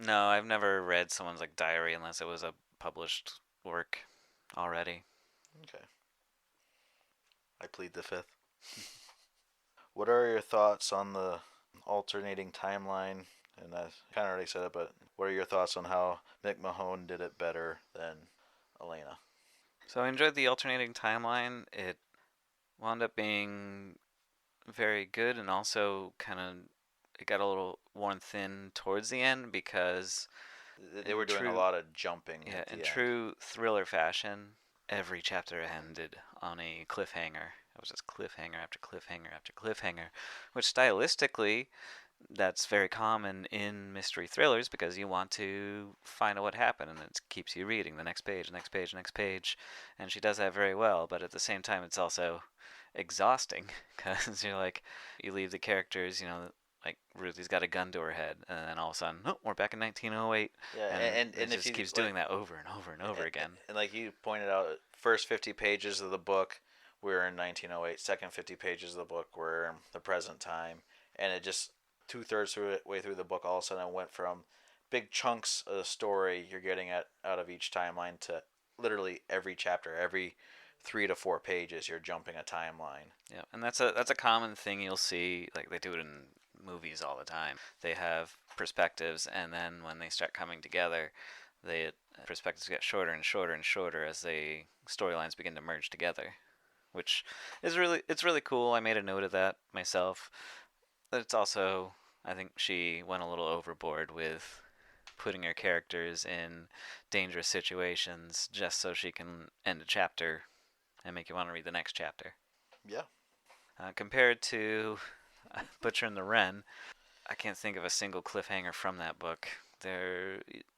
No, I've never read someone's like diary unless it was a published work already. Okay. I plead the fifth. What are your thoughts on the alternating timeline? And I kind of already said it, but what are your thoughts on how McMahon did it better than Elena? So I enjoyed the alternating timeline. It wound up being very good, and also kind of it got a little worn thin towards the end because They were doing a lot of jumping. yeah, at the in end. true thriller fashion, every chapter ended on a cliffhanger. It was just cliffhanger after cliffhanger after cliffhanger, which stylistically, that's very common in mystery thrillers because you want to find out what happened, and it keeps you reading the next page, next page, next page, and she does that very well. But at the same time, it's also exhausting because you're like, you leave the characters, like Ruthie's got a gun to her head, and then all of a sudden, oh, we're back in 1908. Yeah, and and it if just you keeps like, doing that over and over and over again. And like you pointed out, first 50 pages of the book, we're in 1908. Second 50 pages of the book, we're in the present time. And it just, two-thirds way through the book, all of a sudden it went from big chunks of the story you're getting out of each timeline to literally every chapter, every 3 to 4 pages, you're jumping a timeline. Yeah, and that's a common thing you'll see. Like they do it in movies all the time. They have perspectives, and then when they start coming together, the perspectives get shorter and shorter and shorter as the storylines begin to merge together, which is it's really cool. I made a note of that myself. But it's also, I think she went a little overboard with putting her characters in dangerous situations just so she can end a chapter and make you want to read the next chapter. Yeah. Compared to Butcher and the Wren, I can't think of a single cliffhanger from that book.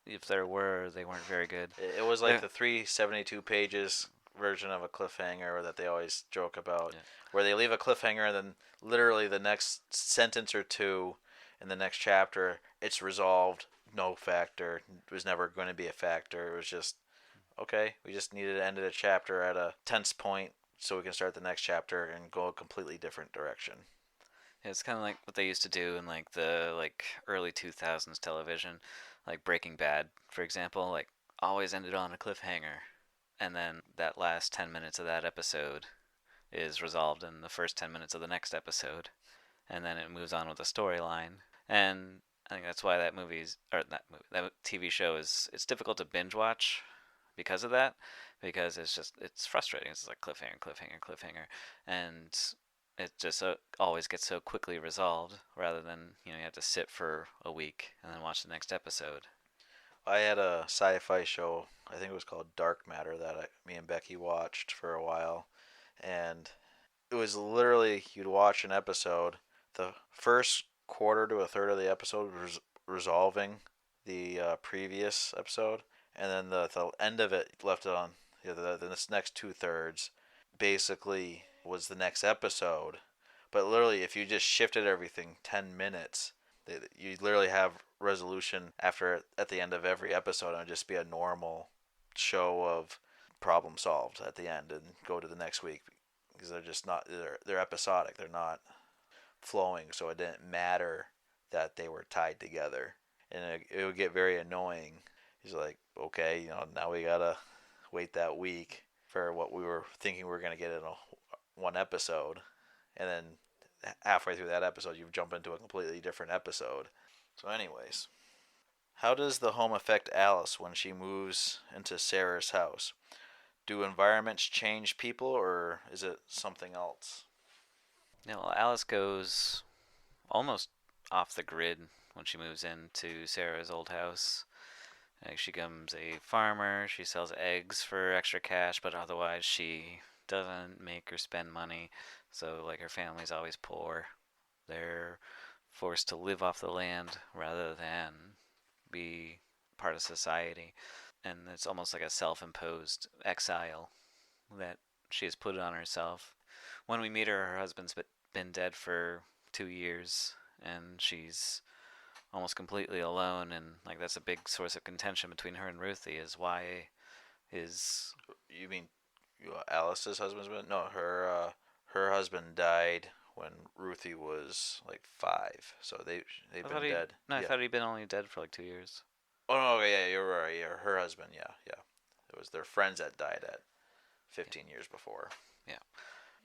If there were, they weren't very good. It was like the 372 pages version of a cliffhanger that they always joke about, Yeah. where they leave a cliffhanger and then literally the next sentence or two in the next chapter, it's resolved. No factor. It was never going to be a factor. It was just okay. We just needed to end the chapter at a tense point so we can start the next chapter and go a completely different direction. Yeah, it's kind of like what they used to do in like the like early 2000s television, like Breaking Bad, for example, like always ended on a cliffhanger, and then that last 10 minutes of that episode is resolved in the first 10 minutes of the next episode, and then it moves on with the storyline. And I think that's why that movie's or that TV show is it's difficult to binge watch because of that, because it's frustrating. It's like cliffhanger, cliffhanger, cliffhanger, and it just always gets so quickly resolved rather than you have to sit for a week and then watch the next episode. I had a sci-fi show. I think it was called Dark Matter that me and Becky watched for a while, and it was literally you'd watch an episode. The first quarter to a third of the episode was resolving the previous episode, and then the end of it left it on. The next 2/3 basically was the next episode. But literally, if you just shifted everything 10 minutes, you literally have resolution after at the end of every episode, and it'd just be a normal show of problem solved at the end, and go to the next week because they're just not they're episodic. They're not flowing, so it didn't matter that they were tied together, and it would get very annoying. He's like, okay, now we gotta wait that week for what we were thinking we were gonna get in one episode, and then halfway through that episode, you jump into a completely different episode. So, anyways, how does the home affect Alice when she moves into Sarah's house? Do environments change people, or is it something else? Well, Alice goes almost off the grid when she moves into Sarah's old house. Like she becomes a farmer. She sells eggs for extra cash, but otherwise she doesn't make or spend money. So like her family's always poor. They're forced to live off the land rather than be part of society. And it's almost like a self-imposed exile that she has put on herself. When we meet her, her husband's been dead for 2 years, and she's almost completely alone. And like that's a big source of contention between her and Ruthie is why is You mean Alice's husband's been? No, her husband died when Ruthie was like 5, so they've I thought been he dead. no I Yeah. thought he'd been only dead for like 2 years. Oh no, okay, yeah, you're right. Yeah, her husband. Yeah, yeah. It was their friends that died at 15 years before. Yeah.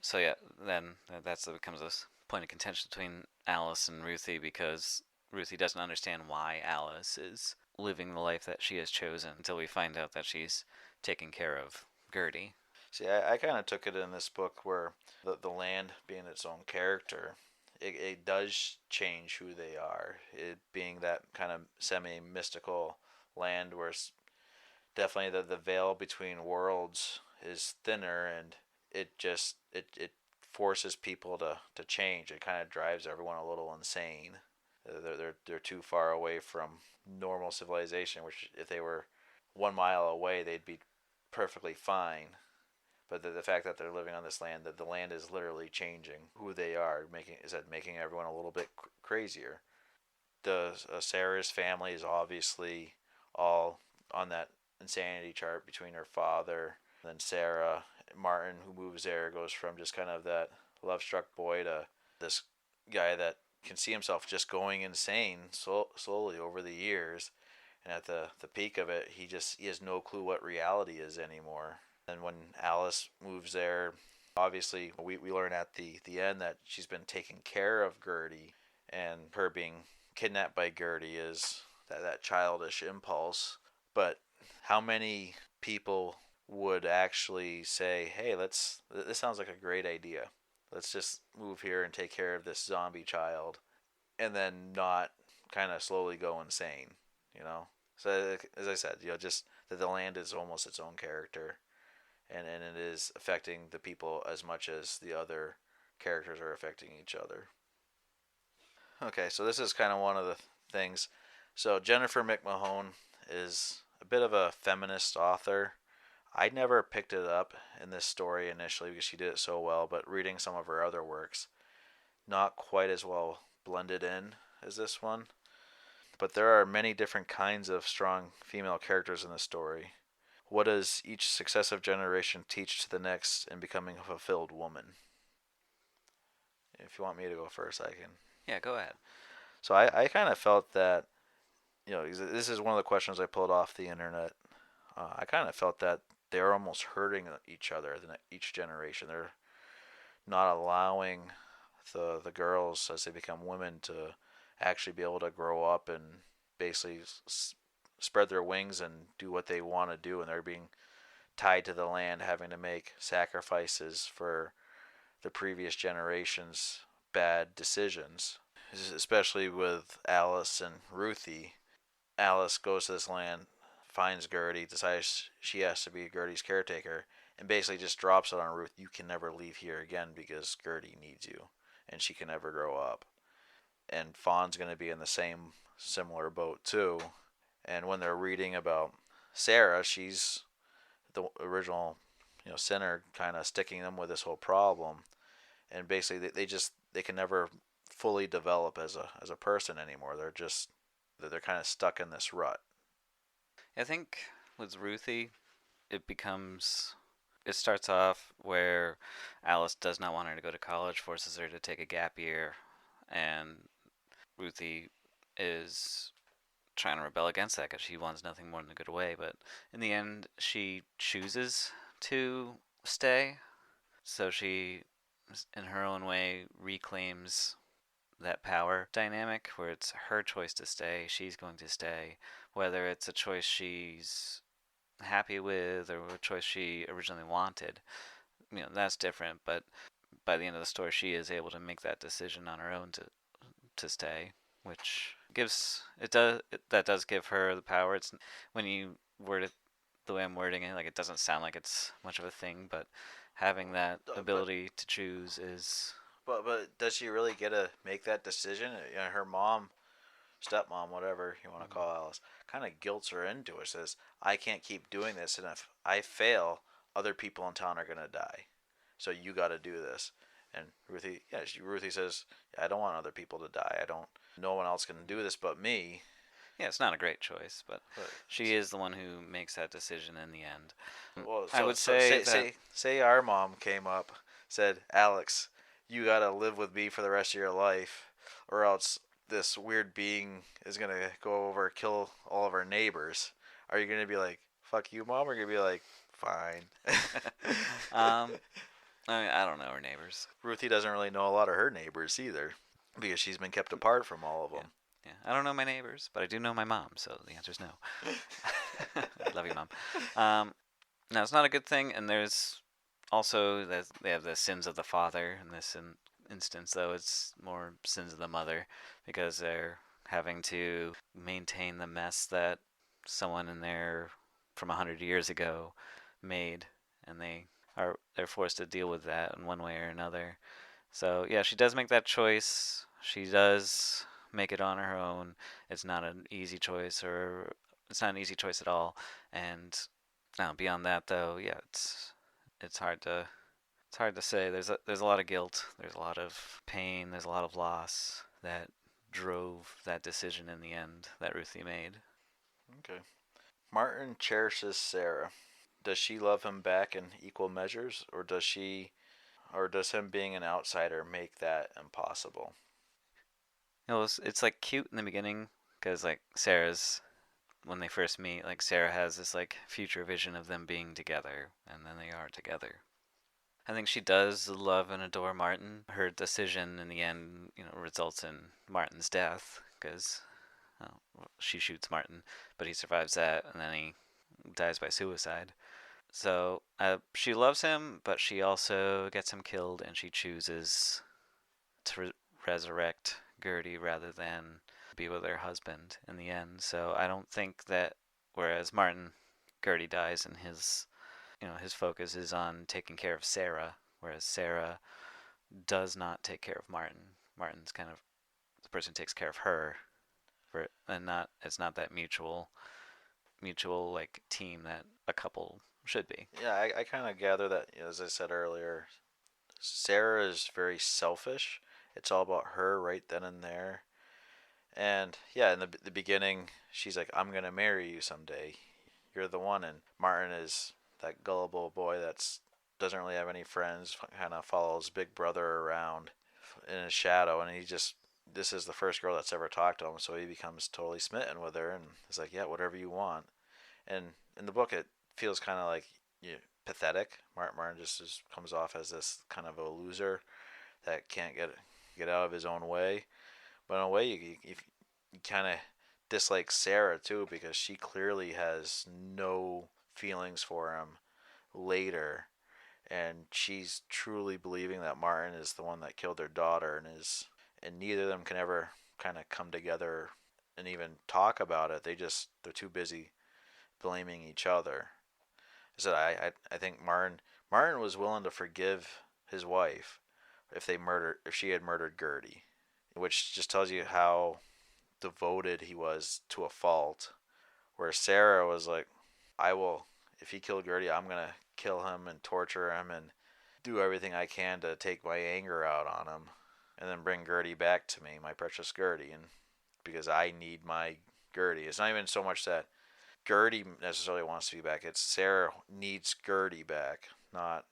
So yeah, then that's becomes a point of contention between Alice and Ruthie because Ruthie doesn't understand why Alice is living the life that she has chosen until we find out that she's taking care of Gertie. See, I kind of took it in this book where the land being its own character, it does change who they are. It being that kind of semi mystical land where it's definitely the veil between worlds is thinner, and it forces people to change. It kind of drives everyone a little insane. They're too far away from normal civilization, which if they were 1 mile away, they'd be perfectly fine. But the fact that they're living on this land, that the land is literally changing who they are, making everyone a little bit crazier. The Sarah's family is obviously all on that insanity chart between her father and then Sarah. Martin, who moves there, goes from just kind of that love-struck boy to this guy that can see himself just going insane slowly over the years. And at the peak of it, he has no clue what reality is anymore. And when Alice moves there, obviously we learn at the end that she's been taking care of Gertie, and her being kidnapped by Gertie is that childish impulse. But how many people would actually say, "Hey, this sounds like a great idea. Let's just move here and take care of this zombie child," and then not kind of slowly go insane, you know? So as I said, just that the land is almost its own character, and it is affecting the people as much as the other characters are affecting each other. Okay, so this is kind of one of the things. So Jennifer McMahon is a bit of a feminist author. I never picked it up in this story initially because she did it so well, but reading some of her other works, not quite as well blended in as this one. But there are many different kinds of strong female characters in the story. What does each successive generation teach to the next in becoming a fulfilled woman? If you want me to go first, I can. Yeah, go ahead. So I kind of felt that, this is one of the questions I pulled off the internet. I kind of felt that they're almost hurting each other, each generation. They're not allowing the girls as they become women to actually be able to grow up and basically spread their wings and do what they want to do, and they're being tied to the land, having to make sacrifices for the previous generation's bad decisions. Especially with Alice and Ruthie. Alice goes to this land, finds Gertie, decides she has to be Gertie's caretaker, and basically just drops it on Ruth. You can never leave here again because Gertie needs you, and she can never grow up. And Fawn's going to be in the same similar boat too. And when they're reading about Sarah, she's the original, sinner, kind of sticking them with this whole problem. And basically, they can never fully develop as a person anymore. They're kind of stuck in this rut. I think with Ruthie, it starts off where Alice does not want her to go to college, forces her to take a gap year, and Ruthie is trying to rebel against that because she wants nothing more than to get away. But in the end, she chooses to stay. So she, in her own way, reclaims that power dynamic where it's her choice to stay. She's going to stay. Whether it's a choice she's happy with or a choice she originally wanted, that's different. But by the end of the story, she is able to make that decision on her own to stay, which that does give her the power. It's when you word it the way I'm wording it, like it doesn't sound like it's much of a thing, but having that ability to choose is. But does she really get to make that decision? Her mom, stepmom, whatever you want to call Alice, kind of guilts her into it. Says, I can't keep doing this, and if I fail, other people in town are gonna die. So you got to do this. And Ruthie says, I don't want other people to die. I don't. No one else can do this but me. Yeah, it's not a great choice, but she is the one who makes that decision in the end. Well, I would say say our mom came up, said, Alex, you gotta live with me for the rest of your life, or else this weird being is gonna go over and kill all of our neighbors. Are you gonna be like, fuck you, mom, or are you gonna be like, fine? I don't know her neighbors. Ruthie doesn't really know a lot of her neighbors either, because she's been kept apart from all of them. Yeah, I don't know my neighbors, but I do know my mom, so the answer is no. Love you, Mom. No, it's not a good thing, and there's also they have the sins of the father in this instance, though it's more sins of the mother because they're having to maintain the mess that someone in there from 100 years ago made, and they're forced to deal with that in one way or another. So yeah, she does make that choice. She does make it on her own. It's not an easy choice, or it's not an easy choice at all. And beyond that, though, yeah, it's hard to say. There's a lot of guilt. There's a lot of pain. There's a lot of loss that drove that decision in the end that Ruthie made. Okay. Martin cherishes Sarah. Does she love him back in equal measures, or does him being an outsider make that impossible? It's like cute in the beginning because like Sarah's when they first meet, like Sarah has this like future vision of them being together, and then they are together. I think she does love and adore Martin. Her decision in the end, results in Martin's death because she shoots Martin, but he survives that, and then he dies by suicide. So she loves him, but she also gets him killed, and she chooses to resurrect Gertie rather than be with her husband in the end. So I don't think that whereas Gertie dies and his focus is on taking care of Sarah, whereas Sarah does not take care of Martin. Martin's kind of the person who takes care of her, and it's not that mutual like team that a couple should be. Yeah, I kind of gather that, as I said earlier, Sarah is very selfish. It's all about her right then and there. And yeah, in the beginning, she's like, "I'm gonna marry you someday. You're the one." And Martin is that gullible boy that's doesn't really have any friends. Kind of follows Big Brother around in his shadow, and he just this is the first girl that's ever talked to him, so he becomes totally smitten with her, and he's like, "Yeah, whatever you want." And in the book, it feels kind of like pathetic. Martin just comes off as this kind of a loser that can't get out of his own way. But in a way, you kind of dislike Sarah too because she clearly has no feelings for him later, and she's truly believing that Martin is the one that killed their daughter, and neither of them can ever kind of come together and even talk about it. They're too busy blaming each other. So I think Martin was willing to forgive his wife if she had murdered Gertie, which just tells you how devoted he was to a fault. Where Sarah was like, I will, if he killed Gertie, I'm gonna kill him and torture him and do everything I can to take my anger out on him, and then bring Gertie back to me, my precious Gertie, and because I need my Gertie. It's not even so much that Gertie necessarily wants to be back. It's Sarah needs Gertie back, not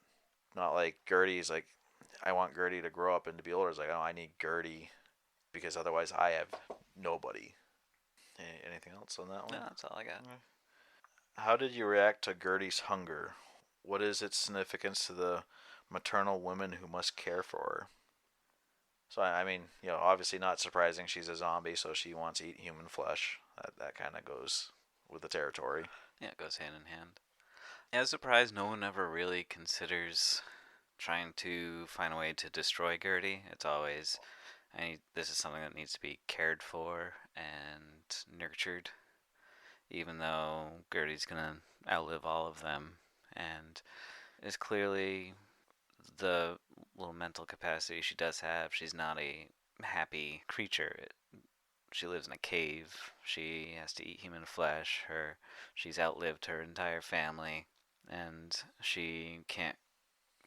like Gertie's like, I want Gertie to grow up and to be older. It's like, oh, I need Gertie because otherwise I have nobody. Anything else on that one? No, that's all I got. How did you react to Gertie's hunger? What is its significance to the maternal women who must care for her? So I mean, obviously not surprising. She's a zombie, so she wants to eat human flesh. That kind of goes with the territory. Yeah, it goes hand in hand. Yeah, I was surprised no one ever really considers trying to find a way to destroy Gertie. It's always, this is something that needs to be cared for and nurtured, even though Gertie's gonna outlive all of them, and is clearly the little mental capacity she does have. She's not a happy creature. She lives in a cave. She has to eat human flesh. She's outlived her entire family, and she can't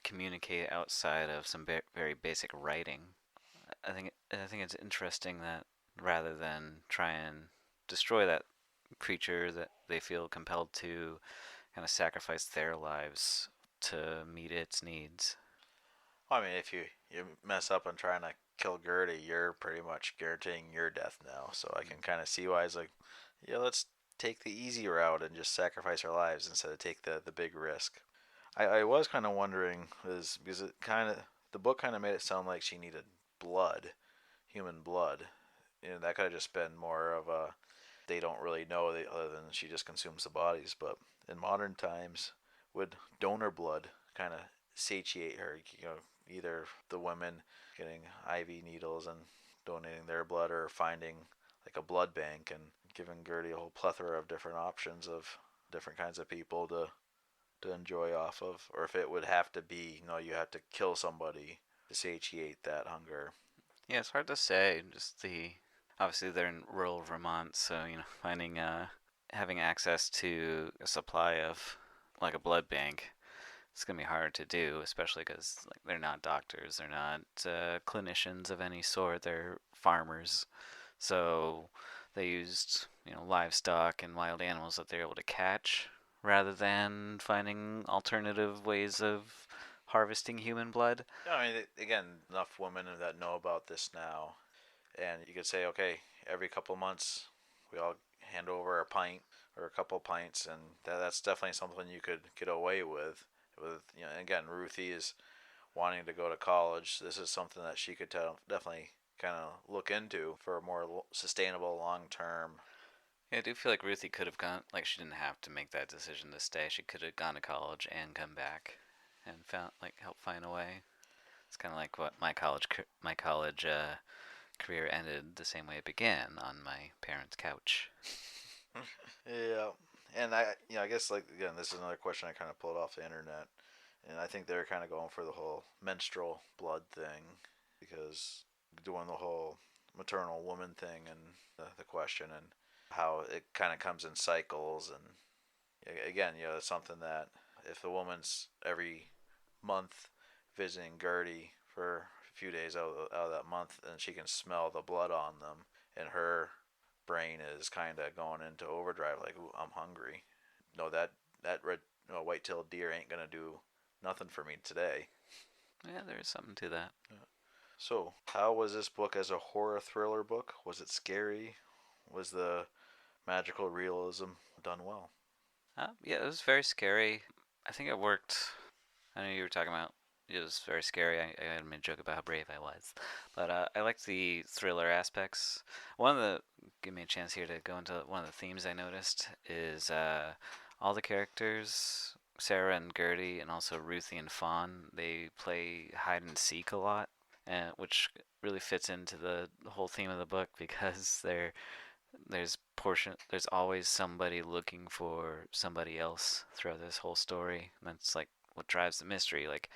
communicate outside of some very basic writing. I think it's interesting that rather than try and destroy that creature, that they feel compelled to kind of sacrifice their lives to meet its needs. Well, I mean, if you mess up on trying to kill Gertie, you're pretty much guaranteeing your death now. So I can kind of see why it's like, yeah, let's take the easy route and just sacrifice our lives instead of take the big risk. I was kind of wondering is because the book kind of made it sound like she needed blood, human blood. That could have just been more of a they don't really know other than she just consumes the bodies. But in modern times, would donor blood kind of satiate her? Either the women getting IV needles and donating their blood, or finding like a blood bank and giving Gertie a whole plethora of different options of different kinds of people to enjoy off of, or if it would have to be, you have to kill somebody to satiate that hunger. Yeah, it's hard to say. Obviously they're in rural Vermont, so finding having access to a supply of like a blood bank, it's gonna be hard to do, especially because like they're not doctors, they're not clinicians of any sort. They're farmers, so they used livestock and wild animals that they're able to catch rather than finding alternative ways of harvesting human blood. Yeah, I mean, again, enough women that know about this now, and you could say, okay, every couple of months, we all hand over a pint or a couple of pints, and that's definitely something you could get away with. Again, Ruthie is wanting to go to college. This is something that she could definitely kind of look into for a more sustainable long term. Yeah, I do feel like Ruthie could have gone, like, she didn't have to make that decision to stay. She could have gone to college and come back and help find a way. It's kind of like what my college career ended the same way it began, on my parents' couch. Yeah, and I guess, like, again, this is another question I kind of pulled off the internet, and I think they're kind of going for the whole menstrual blood thing because doing the whole maternal woman thing and the question and how it kind of comes in cycles, and again, it's something that if the woman's every month visiting Gertie for a few days out of that month, and she can smell the blood on them, and her brain is kind of going into overdrive, like, ooh, I'm hungry. No, that red white-tailed deer ain't gonna do nothing for me today. Yeah, there is something to that. Yeah. So, how was this book as a horror thriller book? Was it scary? Was the magical realism done well? Yeah, it was very scary. I think it worked. I know you were talking about it was very scary. I made a joke about how brave I was, but I liked the thriller aspects. One of the give me a chance here to go into one of the themes I noticed is all the characters, Sarah and Gertie, and also Ruthie and Fawn. They play hide and seek a lot, which really fits into the whole theme of the book because there's always somebody looking for somebody else throughout this whole story. And that's like what drives the mystery. Like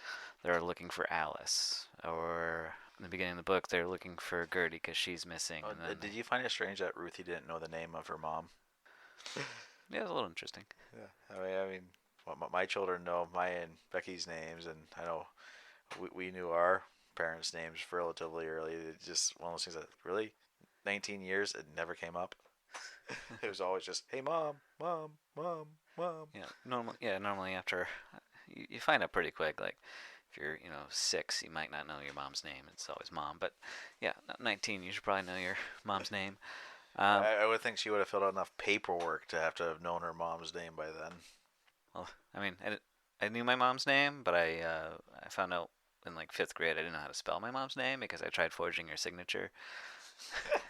they're looking for Alice, or in the beginning of the book they're looking for Gertie because she's missing. Oh, And then did you find it strange that Ruthie didn't know the name of her mom? yeah, it was a little interesting. Yeah, I mean, well, my children know my and Becky's names, and I know we knew our parents' names relatively early. It just one of those things that really, 19 years, it never came up. It was always just, hey, mom, mom, mom, mom. Normally after you find out pretty quick. Like if you're 6, you might not know your mom's name. It's always mom. But yeah, 19, you should probably know your mom's name. I would think she would have filled out enough paperwork to have to have known her mom's name by then. Well, I mean, I knew my mom's name, but I found out in like 5th grade I didn't know how to spell my mom's name because I tried forging her signature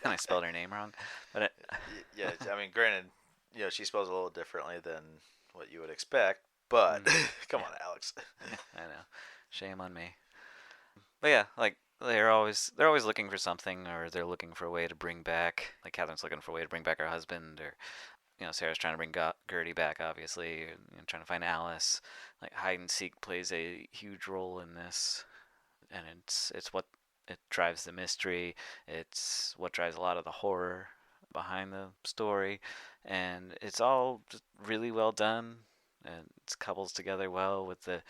and I spelled her name wrong. But Yeah, I mean, granted, she spells a little differently than what you would expect, but come on, Alex. I know, shame on me. But yeah, like they're always looking for something, or they're looking for a way to bring back. Like Catherine's looking for a way to bring back her husband, or Sarah's trying to bring Gertie back, obviously, trying to find Alice. Like hide and seek plays a huge role in this, and it's what it drives the mystery. It's what drives a lot of the horror behind the story, and it's all just really well done. And it couples together well with the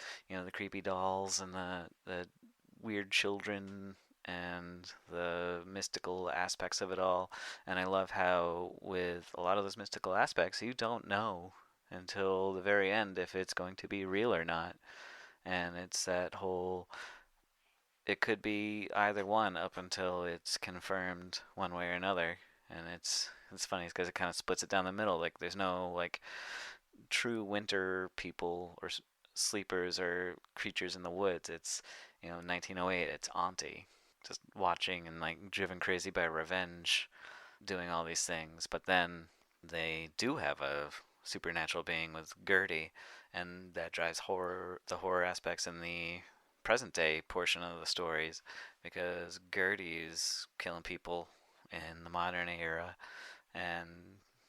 creepy dolls and the weird children and the mystical aspects of it all. And I love how, with a lot of those mystical aspects, you don't know until the very end if it's going to be real or not. And it's that whole, it could be either one up until it's confirmed one way or another. And it's funny because it kind of splits it down the middle. Like there's no like true winter people or sleepers or creatures in the woods. It's 1908. It's Auntie just watching and like driven crazy by revenge, doing all these things. But then they do have a supernatural being with Gertie, and that drives the horror aspects in the present day portion of the stories because Gertie's killing people in the modern era, and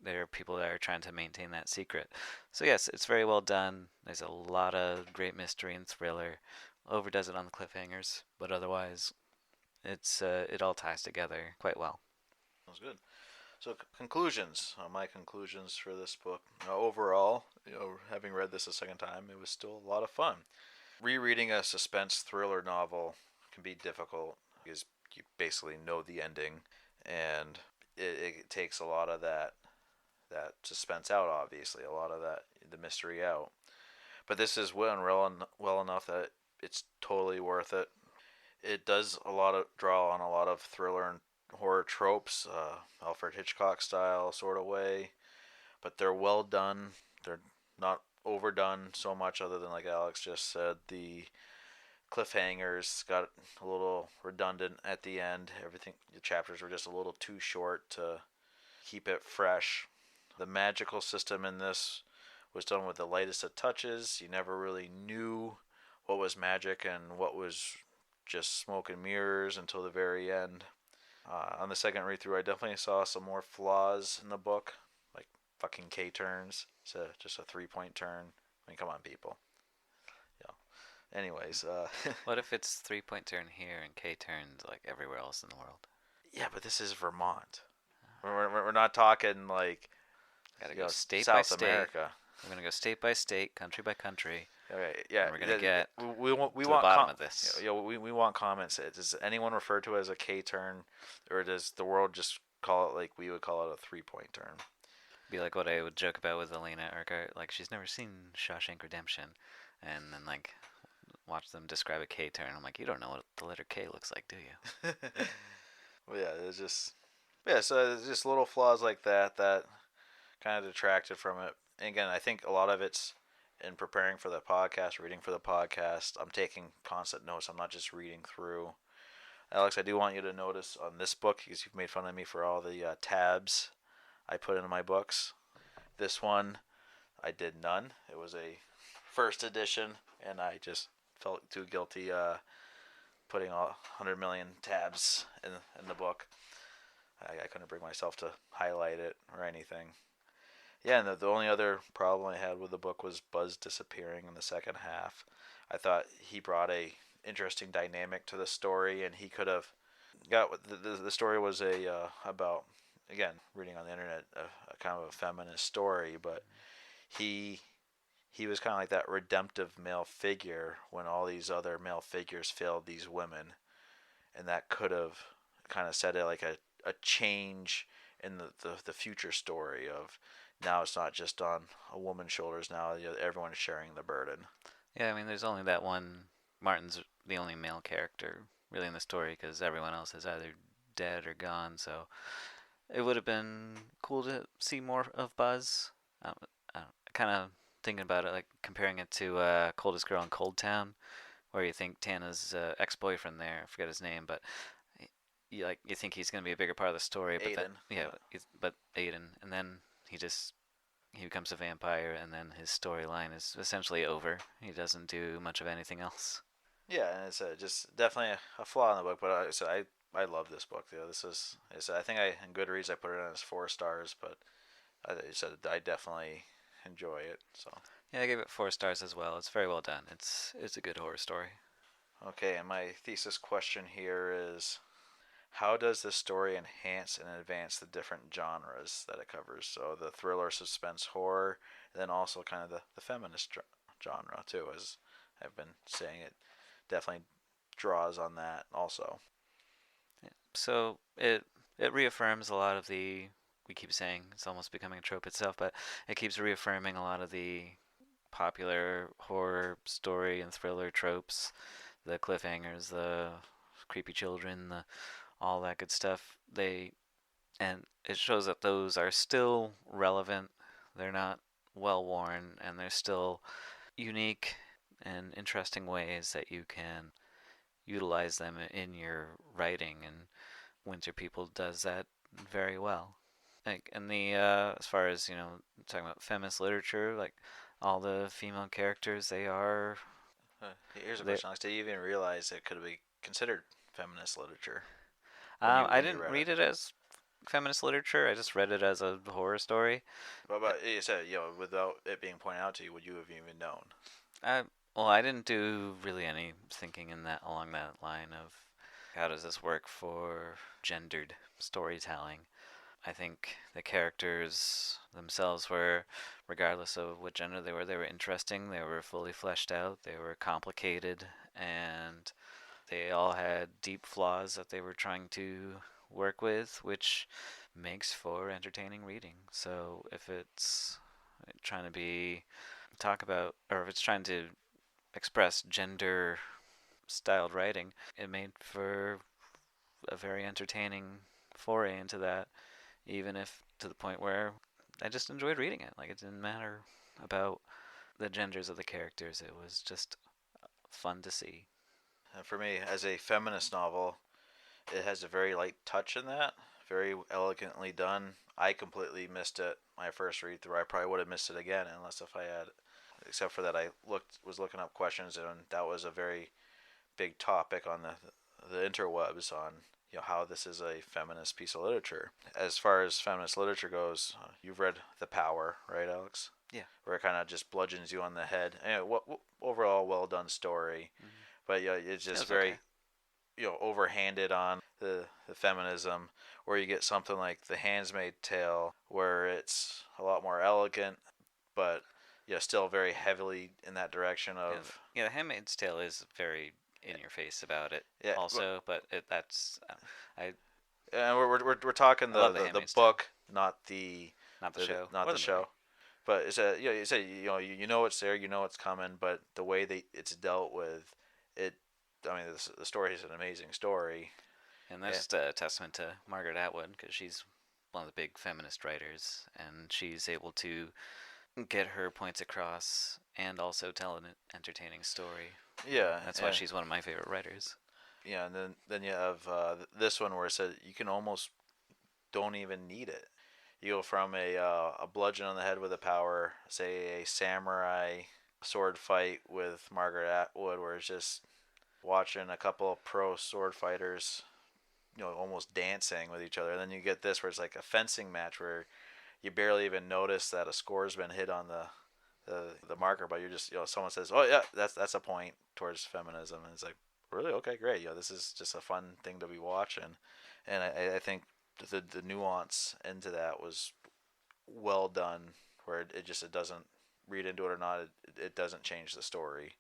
there are people that are trying to maintain that secret. So yes, it's very well done. There's a lot of great mystery and thriller. Overdoes it on the cliffhangers, but otherwise, it all ties together quite well. Sounds good. So conclusions. My conclusions for this book. Overall, having read this a second time, it was still a lot of fun. Rereading a suspense thriller novel can be difficult because you basically know the ending, and it takes a lot of that suspense out. Obviously, a lot of the mystery out. But this is well enough that it's totally worth it. It does draw on a lot of thriller and horror tropes, Alfred Hitchcock style sort of way, but they're well done. They're not overdone so much, other than like Alex just said, the cliffhangers got a little redundant at the end. The chapters were just a little too short to keep it fresh. The magical system in this was done with the lightest of touches. You never really knew what was magic and what was just smoke and mirrors until the very end. On the second read through, I definitely saw some more flaws in the book, like fucking K turns. It's just a 3-point turn. I mean, come on, people. Yeah. Anyways, What if it's 3-point turn here and K turns like everywhere else in the world? yeah, but this is Vermont. We're not talking like Gotta go state by South state. America. We're gonna go state by state, country by country, Okay, yeah, and we're gonna get we to the want bottom of this. we want comments. Does anyone refer to it as a K turn, or does the world just call it like we would call it a 3-point turn? Be like what I would joke about with Elena Urquhart, like she's never seen Shawshank Redemption, and then like watch them describe a K turn. I'm like, you don't know what the letter K looks like, do you? Well, yeah, it's just so it's just little flaws like that that kind of detracted from it. And again, I think a lot of it's in preparing for the podcast, reading for the podcast. I'm taking constant notes. I'm not just reading through. Alex, I do want you to notice on this book, because you've made fun of me for all the tabs I put into my books. This one, I did none. It was a first edition, and I just felt too guilty putting all 100 million tabs in the book. I couldn't bring myself to highlight it or anything. Yeah, and the only other problem I had with the book was Buzz disappearing in the second half. I thought he brought a interesting dynamic to the story, and he could have got the story was about, again, reading on the internet, a kind of a feminist story, but he was kind of like that redemptive male figure when all these other male figures failed these women, and that could have kind of set it like a change in the future story of now it's not just on a woman's shoulders. Now everyone's sharing the burden. Yeah, I mean, there's only that one. Martin's the only male character really in the story because everyone else is either dead or gone. So it would have been cool to see more of Buzz. Kind of thinking about it, like comparing it to Coldest Girl in Cold Town, where you think Tana's ex-boyfriend there, I forget his name, but you think he's gonna be a bigger part of the story, but Aiden. but Aiden, and then he becomes a vampire, and then his storyline is essentially over. He doesn't do much of anything else. Yeah, and it's just definitely a flaw in the book, but I love this book. This is I think in Goodreads I put it on as 4 stars, but I definitely enjoy it. So Yeah, I gave it 4 stars as well. It's very well done. It's a good horror story. okay, and my thesis question here is, how does this story enhance and advance the different genres that it covers? So the thriller, suspense, horror, and then also kind of the feminist genre too, as I've been saying. It definitely draws on that also. Yeah. So it reaffirms a lot of the, we keep saying it's almost becoming a trope itself, but it keeps reaffirming a lot of the popular horror story and thriller tropes, the cliffhangers, the creepy children, the all that good stuff. And it shows that those are still relevant. They're not well worn, and they're still unique and interesting ways that you can utilize them in your writing. And Winter People does that very well. Like, and the as far as talking about feminist literature, like all the female characters, Here's a they. question, Alex. Did you even realize it could be considered feminist literature when I you didn't read read it? it as feminist literature. I just read it as a horror story. But you said, without it being pointed out to you, would you have even known? I well, I didn't do really any thinking in that along that line of how does this work for gendered storytelling. I think the characters themselves were, regardless of what gender they were interesting. They were fully fleshed out. They were complicated, and they all had deep flaws that they were trying to work with, which makes for entertaining reading. So if it's trying to be talk about, or if it's trying to express gender styled writing, it made for a very entertaining foray into that, even if to the point where I just enjoyed reading it. Like, it didn't matter about the genders of the characters, it was just fun to see. And for me, as a feminist novel, it has a very light touch in that, very elegantly done. I completely missed it my first read through. I probably would have missed it again unless if I had, except for that I was looking up questions, and that was a very big topic on the interwebs on how this is a feminist piece of literature. As far as feminist literature goes, you've read The Power, right, Alex? Yeah. Where it kind of just bludgeons you on the head. And overall, well done story, but it's just very overhanded on the feminism. Where you get something like The Handmaid's Tale, where it's a lot more elegant, but still very heavily in that direction Yeah, of The Handmaid's Tale is very in your face about it, yeah. also, but that's I And we're talking I love The the Handmaid's Tale, book, not the not the show not or the the movie. show. But it's a you say you know it's there, you know it's coming, but the way it's dealt with it. I mean, the story is an amazing story. And that's just a testament to Margaret Atwood because she's one of the big feminist writers, and she's able to get her points across and also tell an entertaining story. Yeah, That's why she's one of my favorite writers. yeah, and then you have this one where it said you can almost don't even need it. You go from a bludgeon on the head with a power, say a samurai sword fight with Margaret Atwood, where it's just watching a couple of pro sword fighters, almost dancing with each other. And then you get this where it's like a fencing match where you barely even notice that a score's been hit on the marker, but you're just someone says, "Oh yeah, that's a point towards feminism," and it's like, really, okay, great. This is just a fun thing to be watching, and I think the nuance into that was well done, where it doesn't read into it or not, it doesn't change the story.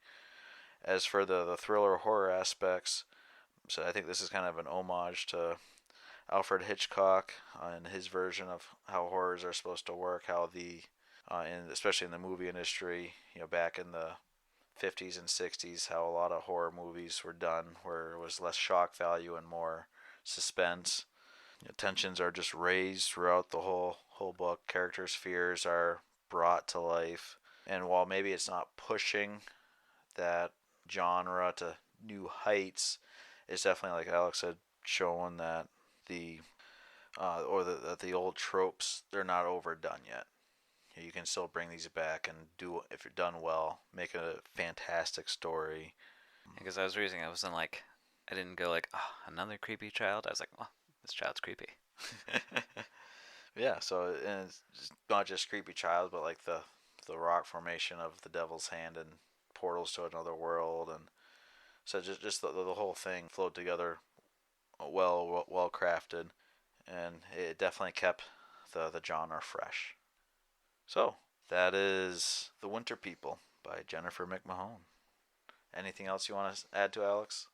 As for the thriller horror aspects, so I think this is kind of an homage to Alfred Hitchcock and his version of how horrors are supposed to work, how especially in the movie industry, back in the 50s and 60s, how a lot of horror movies were done, where it was less shock value and more suspense. Tensions are just raised throughout the whole book. Characters' fears are brought to life, and while maybe it's not pushing that genre to new heights, it's definitely, like Alex said, showing that the that the old tropes, they're not overdone yet. You can still bring these back and do, if you're done well, make a fantastic story. Because I was reading, I didn't go like, oh, another creepy child. I was like, well, this child's creepy. Yeah, so and it's not just creepy child, but like the rock formation of the devil's hand and portals to another world, and so just the whole thing flowed together well crafted, and it definitely kept the genre fresh. So that is The Winter People by Jennifer McMahon. Anything else you want to add to, Alex?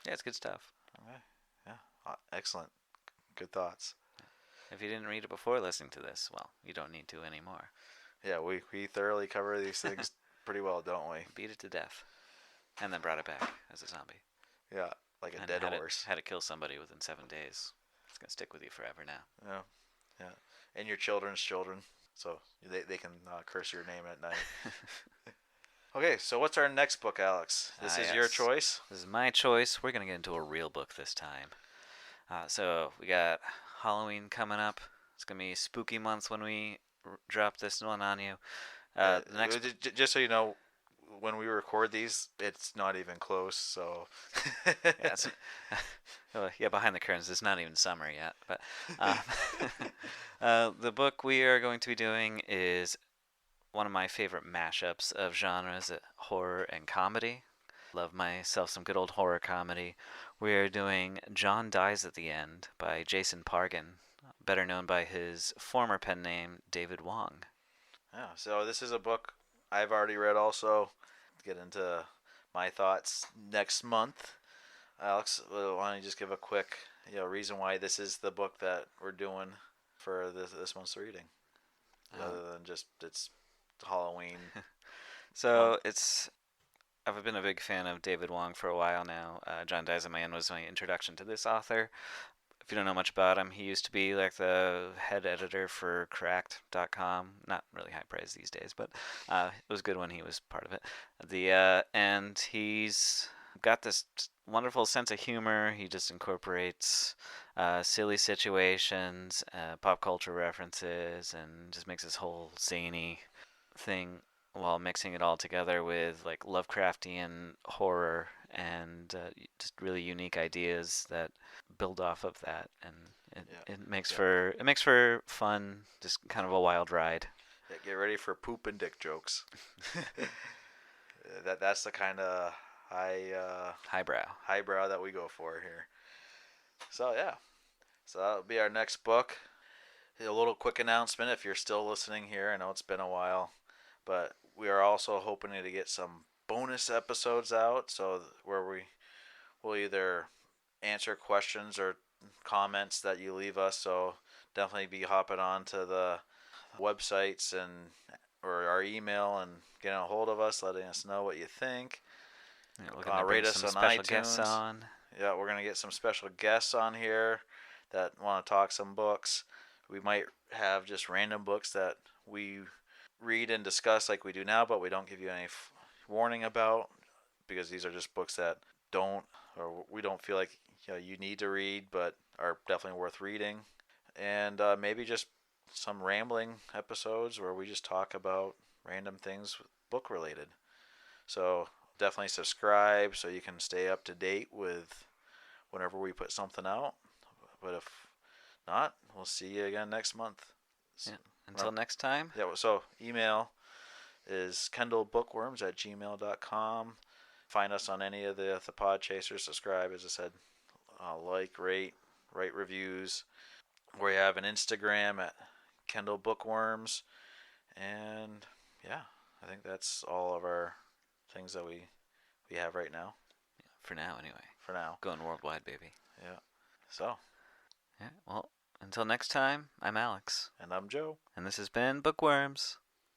Yeah, it's good stuff. Okay, yeah, excellent, good thoughts. If you didn't read it before listening to this, well, you don't need to anymore. Yeah, we thoroughly cover these things pretty well, don't we? Beat it to death, and then brought it back as a zombie. Yeah, like a And dead horse. had to kill somebody within 7 days. It's gonna stick with you forever now. Yeah, yeah, and your children's children, so they can curse your name at night. Okay, so what's our next book, Alex? This is your Yes. choice. This is my choice. We're gonna get into a real book this time. So we got Halloween coming up. It's gonna be spooky month when we drop this one on you. The next, Just so you know, when we record these, it's not even close. So yeah, behind the curtains, it's not even summer yet. But the book we are going to be doing is one of my favorite mashups of genres, horror and comedy. Love myself some good old horror comedy. We are doing John Dies at the End by Jason Pargin, better known by his former pen name, David Wong. yeah, so this is a book I've already read. Also, get into my thoughts next month. Alex, why don't you just give a quick reason why this is the book that we're doing for this month's reading, other than just it's Halloween. So I've been a big fan of David Wong for a while now. John Dies at My End was my introduction to this author. If you don't know much about him, he used to be like the head editor for Cracked.com. Not really high praise these days, but it was good when he was part of it. And he's got this wonderful sense of humor. He just incorporates silly situations, pop culture references, and just makes this whole zany thing while mixing it all together with like Lovecraftian horror and just really unique ideas that build off of that, and it makes for fun, just kind of a wild ride. Yeah, get ready for poop and dick jokes. That's the kind of highbrow that we go for here. So yeah, so that'll be our next book. A little quick announcement if you're still listening here. I know it's been a while, but we are also hoping to get some bonus episodes out, so where we will either answer questions or comments that you leave us. So definitely be hopping on to the websites and or our email and getting a hold of us, letting us know what you think. Yeah, we're gonna bring Rate us some on special guests iTunes. on. Yeah, we're gonna get some special guests on here that want to talk some books. We might have just random books that we read and discuss like we do now, but we don't give you any warning about, because these are just books that don't, or we don't feel like you need to read, but are definitely worth reading. And maybe just some rambling episodes where we just talk about random things book related. So definitely subscribe so you can stay up to date with whenever we put something out. But if not, we'll see you again next month. Yeah. Until next time. Yeah. So email is kendallbookworms@gmail.com. Find us on any of the pod chasers. Subscribe, as I said. Like, rate, write reviews. We have an Instagram at Kendall Bookworms. And yeah, I think that's all of our things that we have right now. For now, anyway. For now. Going worldwide, baby. Yeah. So. Yeah. Well, until next time, I'm Alex. And I'm Joe. And this has been Bookworms.